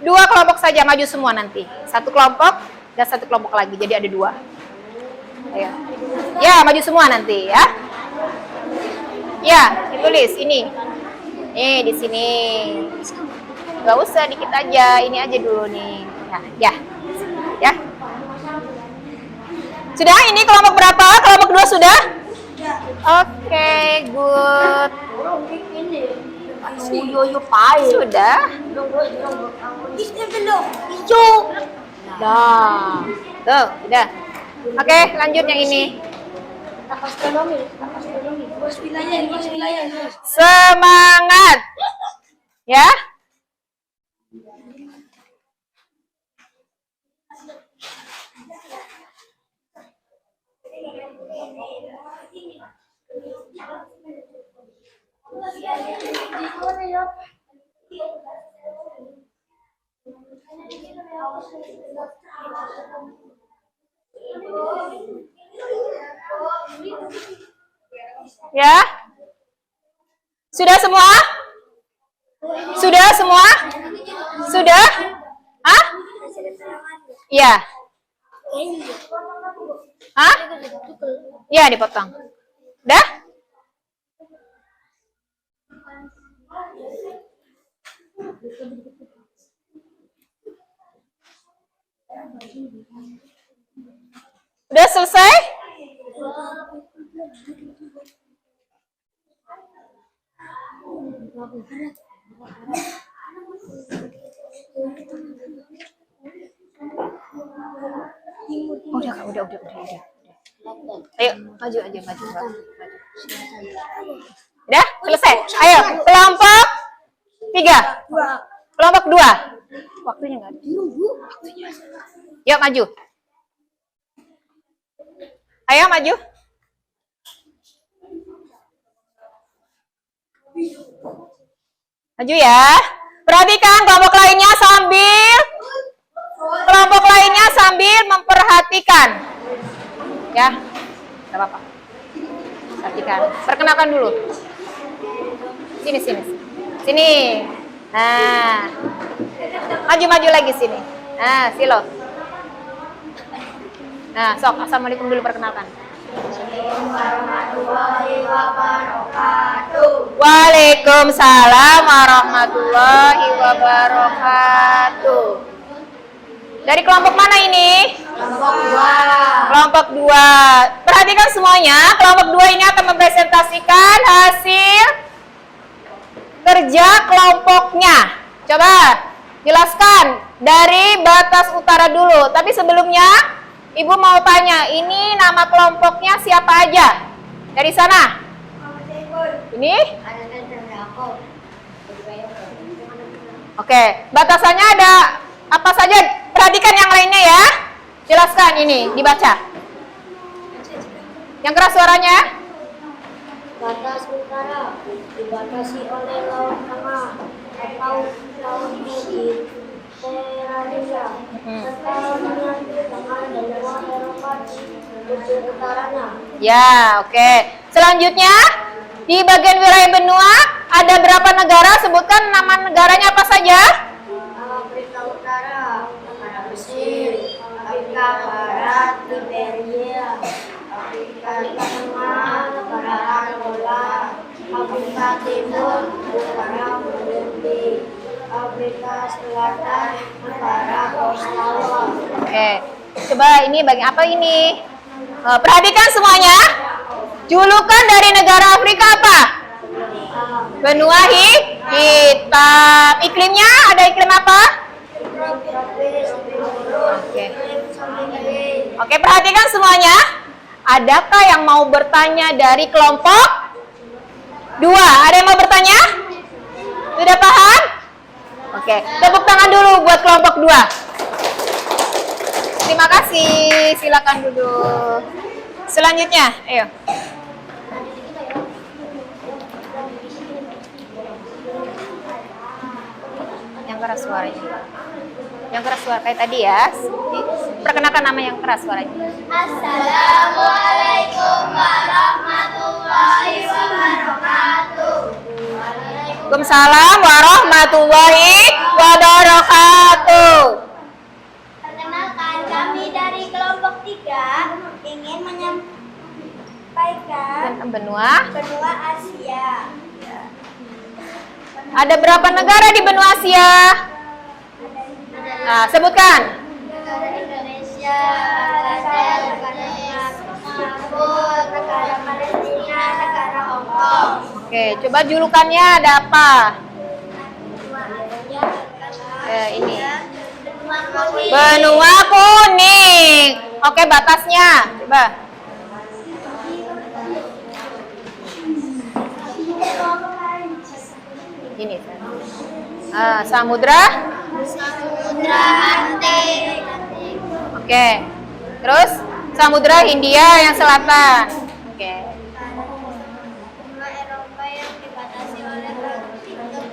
2 kelompok saja maju semua nanti. 1 kelompok dan 1 kelompok lagi. Jadi ada 2. Ayo. Ya, maju semua nanti ya. Ya, ditulis ini. Nih di sini. Gak usah dikit aja, ini aja dulu nih. Nah, ya. Ya. Sudah? Ini kelompok berapa? Kelompok 2 sudah? Oke, good. Sudah. Dah. Tuh, udah. Oke, lanjut yang ini. Semangat. Ya. Ya. Sudah semua? Sudah semua? Sudah? Hah? Iya. Hah? Iya, dipotong. Udah? Udah selesai? Udah, Kak, udah. Ayo, maju aja, maju. Udah, selesai. Ayo, kelompok 3. Kelompok 2. Waktunya nggak ada. Yuk, maju. Ayo, maju. Maju ya. Perhatikan kelompok lainnya sambil memperhatikan. Ya, nggak apa-apa. Perhatikan. Perkenalkan dulu. Sini. Nah, maju lagi sini. Nah, silo. Nah, sok. Assalamualaikum dulu perkenalkan. Waalaikumsalam warahmatullahi wabarakatuh. Dari kelompok mana ini? Kelompok 2. Perhatikan semuanya, kelompok 2 ini akan mempresentasikan hasil kerja kelompoknya. Coba jelaskan dari batas utara dulu. Tapi sebelumnya, Ibu mau tanya, ini nama kelompoknya siapa aja? Dari sana. Ini? Oke, batasannya ada apa saja? Perhatikan yang lainnya ya. Jelaskan ini, dibaca. Yang keras suaranya. Batas utara dibatasi oleh laut tengah atau laut Mediterania serta dengan tengah dan benua Eropa di ujung utaranya. Ya, oke. Selanjutnya, di bagian wilayah benua ada berapa negara? Sebutkan nama negaranya apa saja? Afrika Utara, Mesir, Afrika Barat, Liberia, Afrika Tengah, negara Angola, Afrika Timur, negara Burundi, Afrika Selatan, negara Australia. Oke, coba ini bagian apa ini? Perhatikan semuanya. Julukan dari negara Afrika apa? Benua hitam. Iklimnya ada iklim apa? Oke, perhatikan semuanya. Adakah yang mau bertanya dari kelompok 2? Ada yang mau bertanya? Sudah paham? Oke, tepuk tangan dulu buat kelompok 2. Terima kasih. Silakan duduk. Selanjutnya, ayo. Yang keras suaranya. Yang keras suara kayak tadi ya. Perkenalkan nama yang keras suaranya. Assalamualaikum warahmatullahi wabarakatuh. Waalaikumsalam warahmatullahi wabarakatuh. Perkenalkan, kami dari kelompok 3 ingin menyampaikan Benua. benua Asia. Ada berapa negara di benua Asia? Nah, sebutkan. Negara Indonesia, negara Singapura, negara Palestina, negara Hong Kong. Oke, coba julukannya ada apa? Ini. Benua kuning. Benua kuning. Oke, batasnya. Coba. Ini. Samudra. Samudra Atlantik. Oke. Terus Samudra Hindia yang selatan. Oke. Benua Eropa yang dibatasi oleh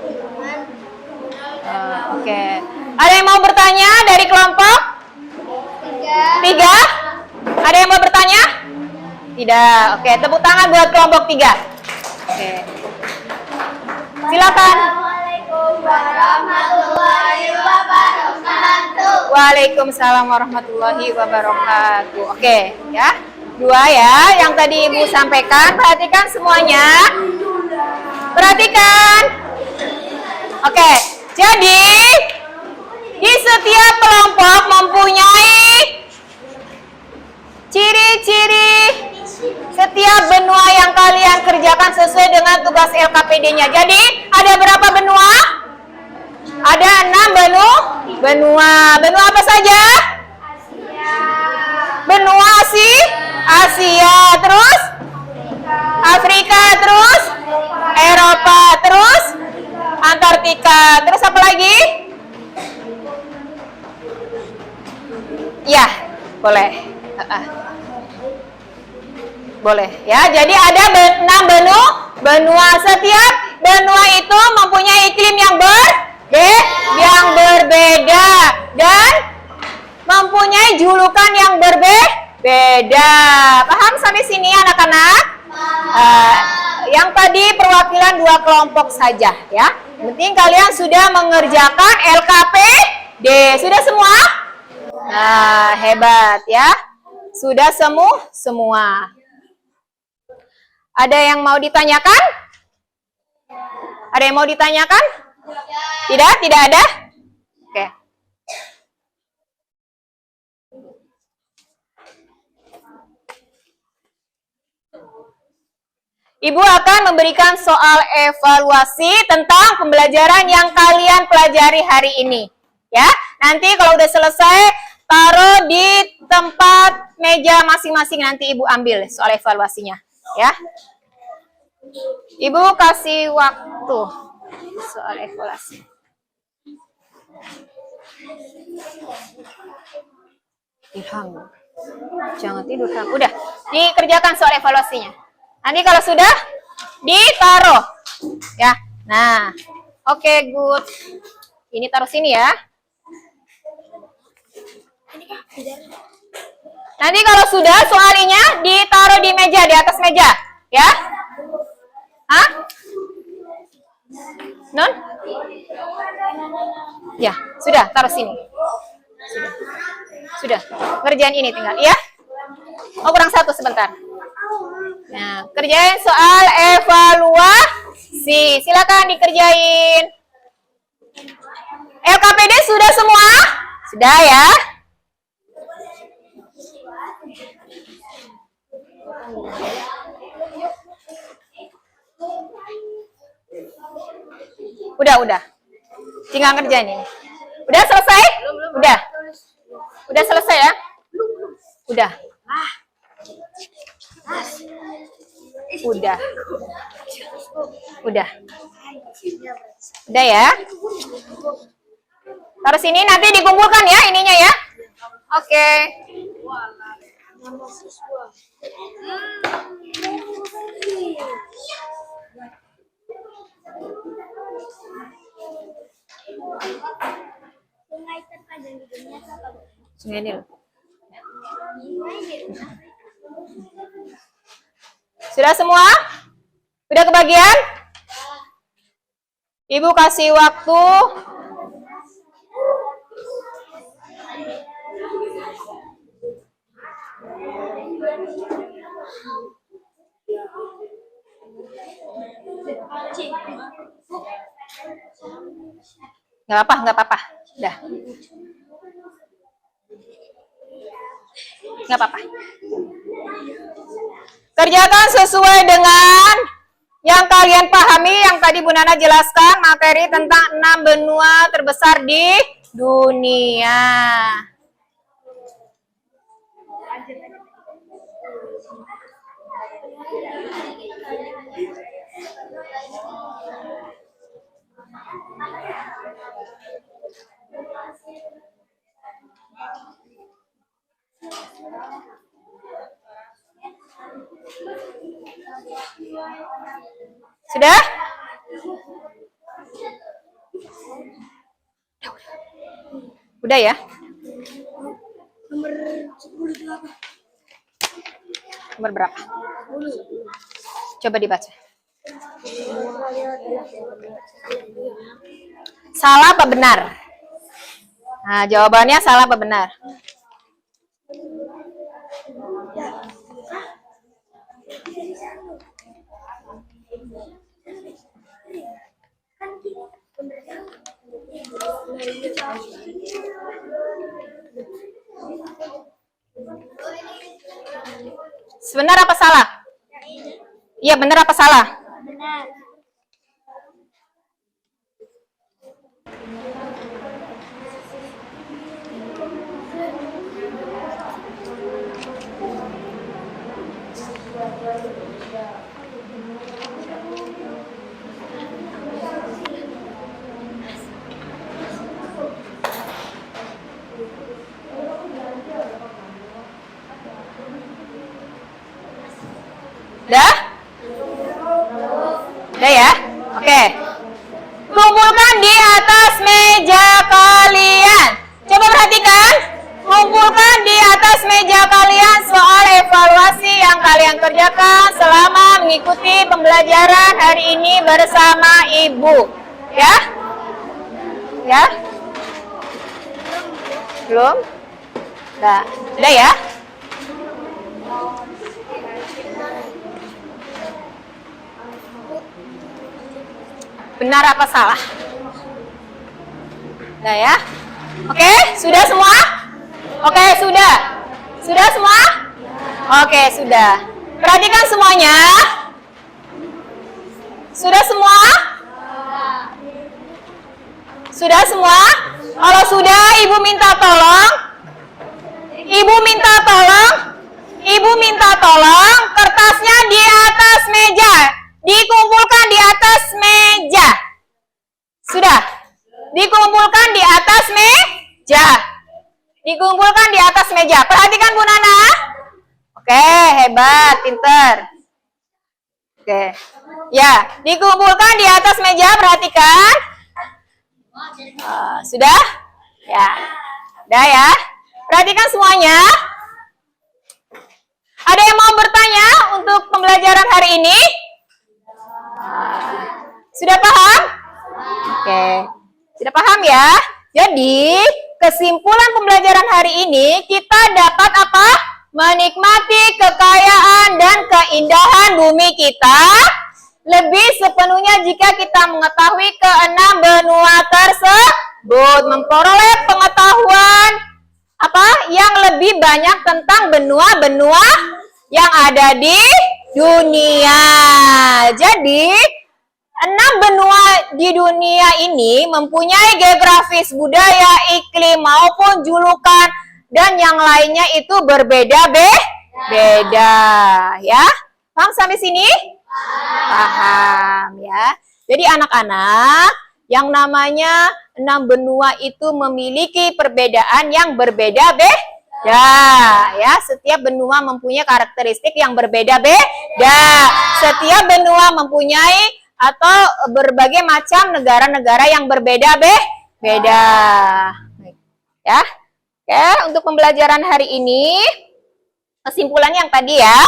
pegunungan. Oke. Ada yang mau bertanya dari kelompok? 3? Ada yang mau bertanya? Tidak. Oke, tepuk tangan buat kelompok 3. Oke. Silakan. Assalamualaikum warahmatullahi wabarakatuh. Waalaikumsalam warahmatullahi wabarakatuh. Oke, ya. 2 ya, yang tadi Ibu sampaikan. Perhatikan semuanya. Perhatikan. Oke, jadi di setiap kelompok mempunyai ciri-ciri setiap benua yang kalian kerjakan sesuai dengan tugas LKPD-nya. Jadi, ada berapa benua? Ada 6 benua. Benua apa saja? Benua Asia, terus Afrika, terus Eropa, terus Antartika, terus apa lagi? Ya, boleh. Boleh ya. Jadi ada 6 benua. Setiap benua itu mempunyai iklim yang berbeda dan mempunyai julukan yang berbeda. Paham sampai sini anak-anak? Yang tadi perwakilan 2 kelompok saja ya. Yang penting kalian sudah mengerjakan LKPD. Sudah semua? Nah, hebat ya. Sudah semua. Ada yang mau ditanyakan? Ada yang mau ditanyakan? Tidak ada? Oke. Ibu akan memberikan soal evaluasi tentang pembelajaran yang kalian pelajari hari ini. Ya, nanti kalau udah selesai, taruh di tempat meja masing-masing, nanti Ibu ambil soal evaluasinya. Ya, Ibu kasih waktu soal evaluasi. Ilham, jangan tidur, Ham. Udah, dikerjakan soal evaluasinya. Nanti kalau sudah, ditaruh. Ya, nah, oke, good. Ini taruh sini ya. Nanti kalau sudah, soalnya ditaruh di meja, di atas meja. Ya? Hah? Non? Ya, sudah, taruh sini. Sudah. Ngerjain ini tinggal, ya? Oh, kurang 1 sebentar. Nah, kerjain soal evaluasi. Silakan dikerjain. LKPD sudah semua? Sudah ya? Udah. Tinggal ngerjain ini. Udah selesai? Udah selesai ya? Udah. Udah ya? Taruh sini, nanti dikumpulkan ya ininya ya. Oke. Sungai terpanjang di dunia apa? Sungai Nil. Sudah semua? Sudah kebagian? Ibu kasih waktu. Nggak apa-apa. Dah. Nggak apa-apa. Kerjakan sesuai dengan yang kalian pahami, yang tadi Bu Nana jelaskan, materi tentang 6 benua terbesar di dunia. Sudah? Udah ya? Nomor 10 itu apa? Nomor berapa? Coba dibaca. Salah apa benar? Nah, jawabannya salah apa benar? Benar apa salah? Iya, benar apa salah? Benar. Udah? Udah ya? Oke. Kumpulkan di atas meja kalian. Coba perhatikan. Kumpulkan di atas meja kalian soal evaluasi yang kalian kerjakan selama mengikuti pembelajaran hari ini bersama Ibu. Ya? Ya? Belum? Udah ya? Benar apa salah? Nah ya. Oke, sudah semua? Oke, sudah. Sudah semua? Oke, sudah. Perhatikan semuanya. Sudah semua? Sudah semua? Kalau sudah, Ibu minta tolong. Ibu minta tolong. Ibu minta tolong kertasnya di atas meja. Dikumpulkan di atas meja. Sudah. Dikumpulkan di atas meja. Dikumpulkan di atas meja. Perhatikan Bu Nana. Oke, hebat, pinter. Oke. Ya, dikumpulkan di atas meja, perhatikan. Sudah? Ya. Udah ya. Perhatikan semuanya. Ada yang mau bertanya untuk pembelajaran hari ini? Sudah paham? Oke. Sudah paham ya? Jadi, kesimpulan pembelajaran hari ini, kita dapat apa? Menikmati kekayaan dan keindahan bumi kita lebih sepenuhnya jika kita mengetahui ke-6 benua tersebut. Memperoleh pengetahuan apa yang lebih banyak tentang benua-benua yang ada di dunia. Jadi, 6 benua di dunia ini mempunyai geografis, budaya, iklim, maupun julukan, dan yang lainnya itu berbeda-beda. Ya, paham sampai sini? Paham ya. Jadi anak-anak, yang namanya 6 benua itu memiliki perbedaan yang berbeda-beda. Ya, setiap benua mempunyai karakteristik yang berbeda-beda. Setiap benua mempunyai atau berbagai macam negara-negara yang berbeda-beda. Ya. Oke, untuk pembelajaran hari ini kesimpulannya yang tadi ya.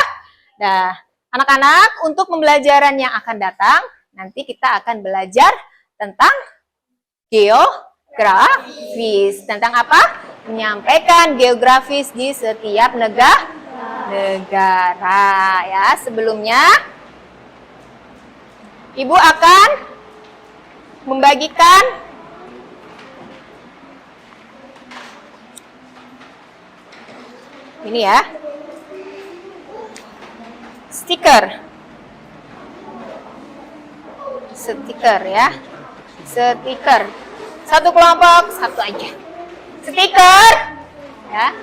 Nah, anak-anak, untuk pembelajaran yang akan datang, nanti kita akan belajar tentang geografis. Tentang apa? Menyampaikan geografis di setiap negara ya. Sebelumnya, Ibu akan membagikan ini ya, stiker ya, stiker. Satu kelompok, satu aja. Stiker ya.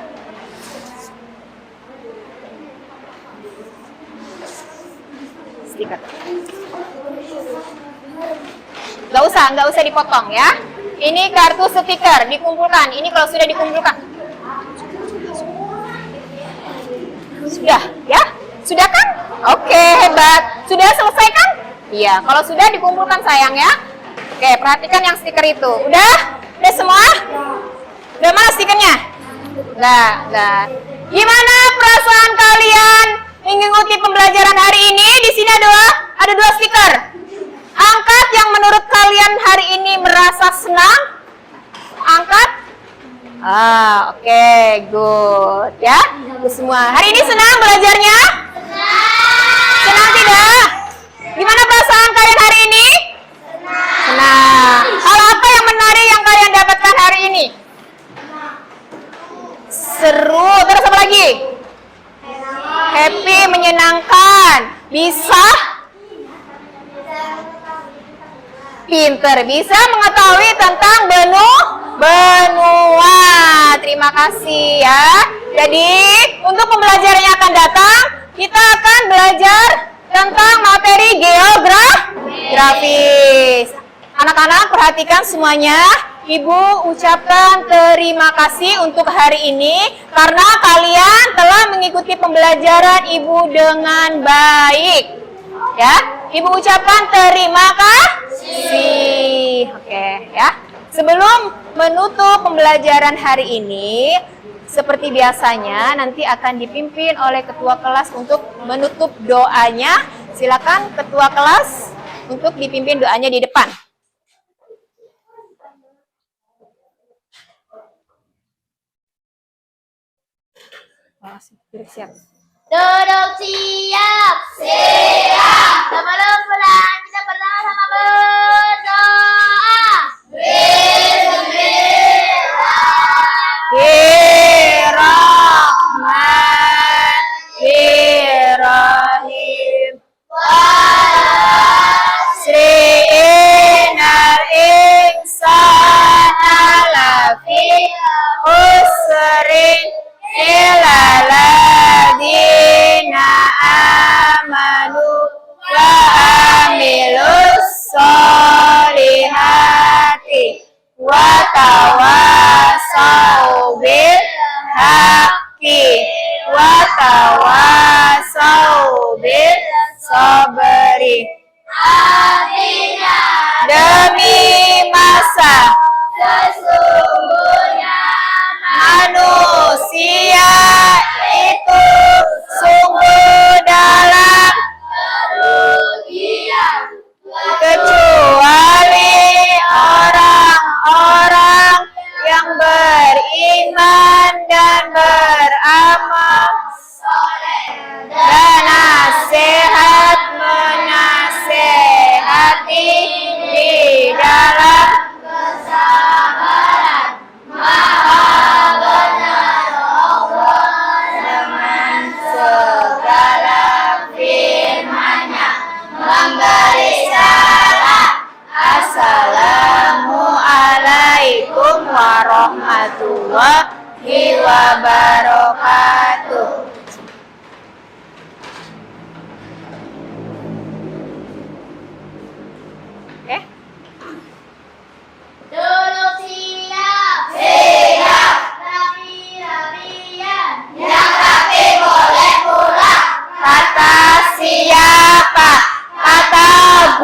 Stiker. Nggak usah dipotong ya. Ini kartu stiker, dikumpulkan. Ini kalau sudah dikumpulkan. Sudah ya? Sudah kan? Oke, hebat. Sudah selesai kan? Iya, kalau sudah dikumpulkan sayang ya. Oke, perhatikan yang stiker itu. Udah? Udah semua? Udah mana stikernya? Nah. Gimana perasaan kalian mengikuti pembelajaran hari ini? Di sini ada dua stiker. Angkat yang menurut kalian hari ini merasa senang. Angkat. Oke, good ya. Semua. Hari ini senang belajarnya? Senang tidak? Gimana perasaan kalian hari ini? Senang. Hal apa yang menarik yang kalian dapatkan hari ini? Seru. Terus apa lagi? Happy, menyenangkan. Bisa? Pinter. Bisa mengetahui tentang benua. Terima kasih ya. Jadi, untuk pembelajaran yang akan datang, kita akan belajar tentang materi geografis. Anak-anak, perhatikan semuanya. Ibu ucapkan terima kasih untuk hari ini karena kalian telah mengikuti pembelajaran Ibu dengan baik. Ya, Ibu ucapkan terima kasih. Oke, ya. Sebelum menutup pembelajaran hari ini, seperti biasanya nanti akan dipimpin oleh ketua kelas untuk menutup doanya. Silakan ketua kelas untuk dipimpin doanya di depan. Siap. Duduk siap. Siap. Sebelum pulang kita bersama-sama berdoa. Bismillahirrahmanirrahim. Sri'inal insana lafi khusrin illa ladina amanu wa amilus solihati wa tawasau bil haqqi wa tawasau bil sabri. Artinya Demi masa sesungguhnya manusia itu sungguh dalam kerugian. kecuali orang-orang yang beriman dan beramal dan nasihat menasehati di dalam Kesabaran maha benar Allah dengan segala firman-Nya memberi syarat. Assalamualaikum warahmatullahi wabarakatuh. Oke. duduk siap. Siap. Rapi-rapian. Yang rapi boleh pulang. Kata siapa? Kata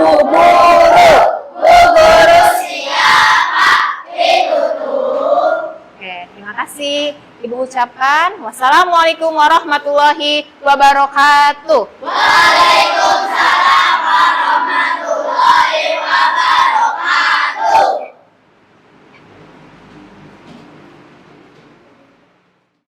Bu Guru. Bu Guru Siapa itu tuh? Oke, terima Terima kasih. Ibu ucapkan wassalamualaikum warahmatullahi wabarakatuh. Waalaikumsalam.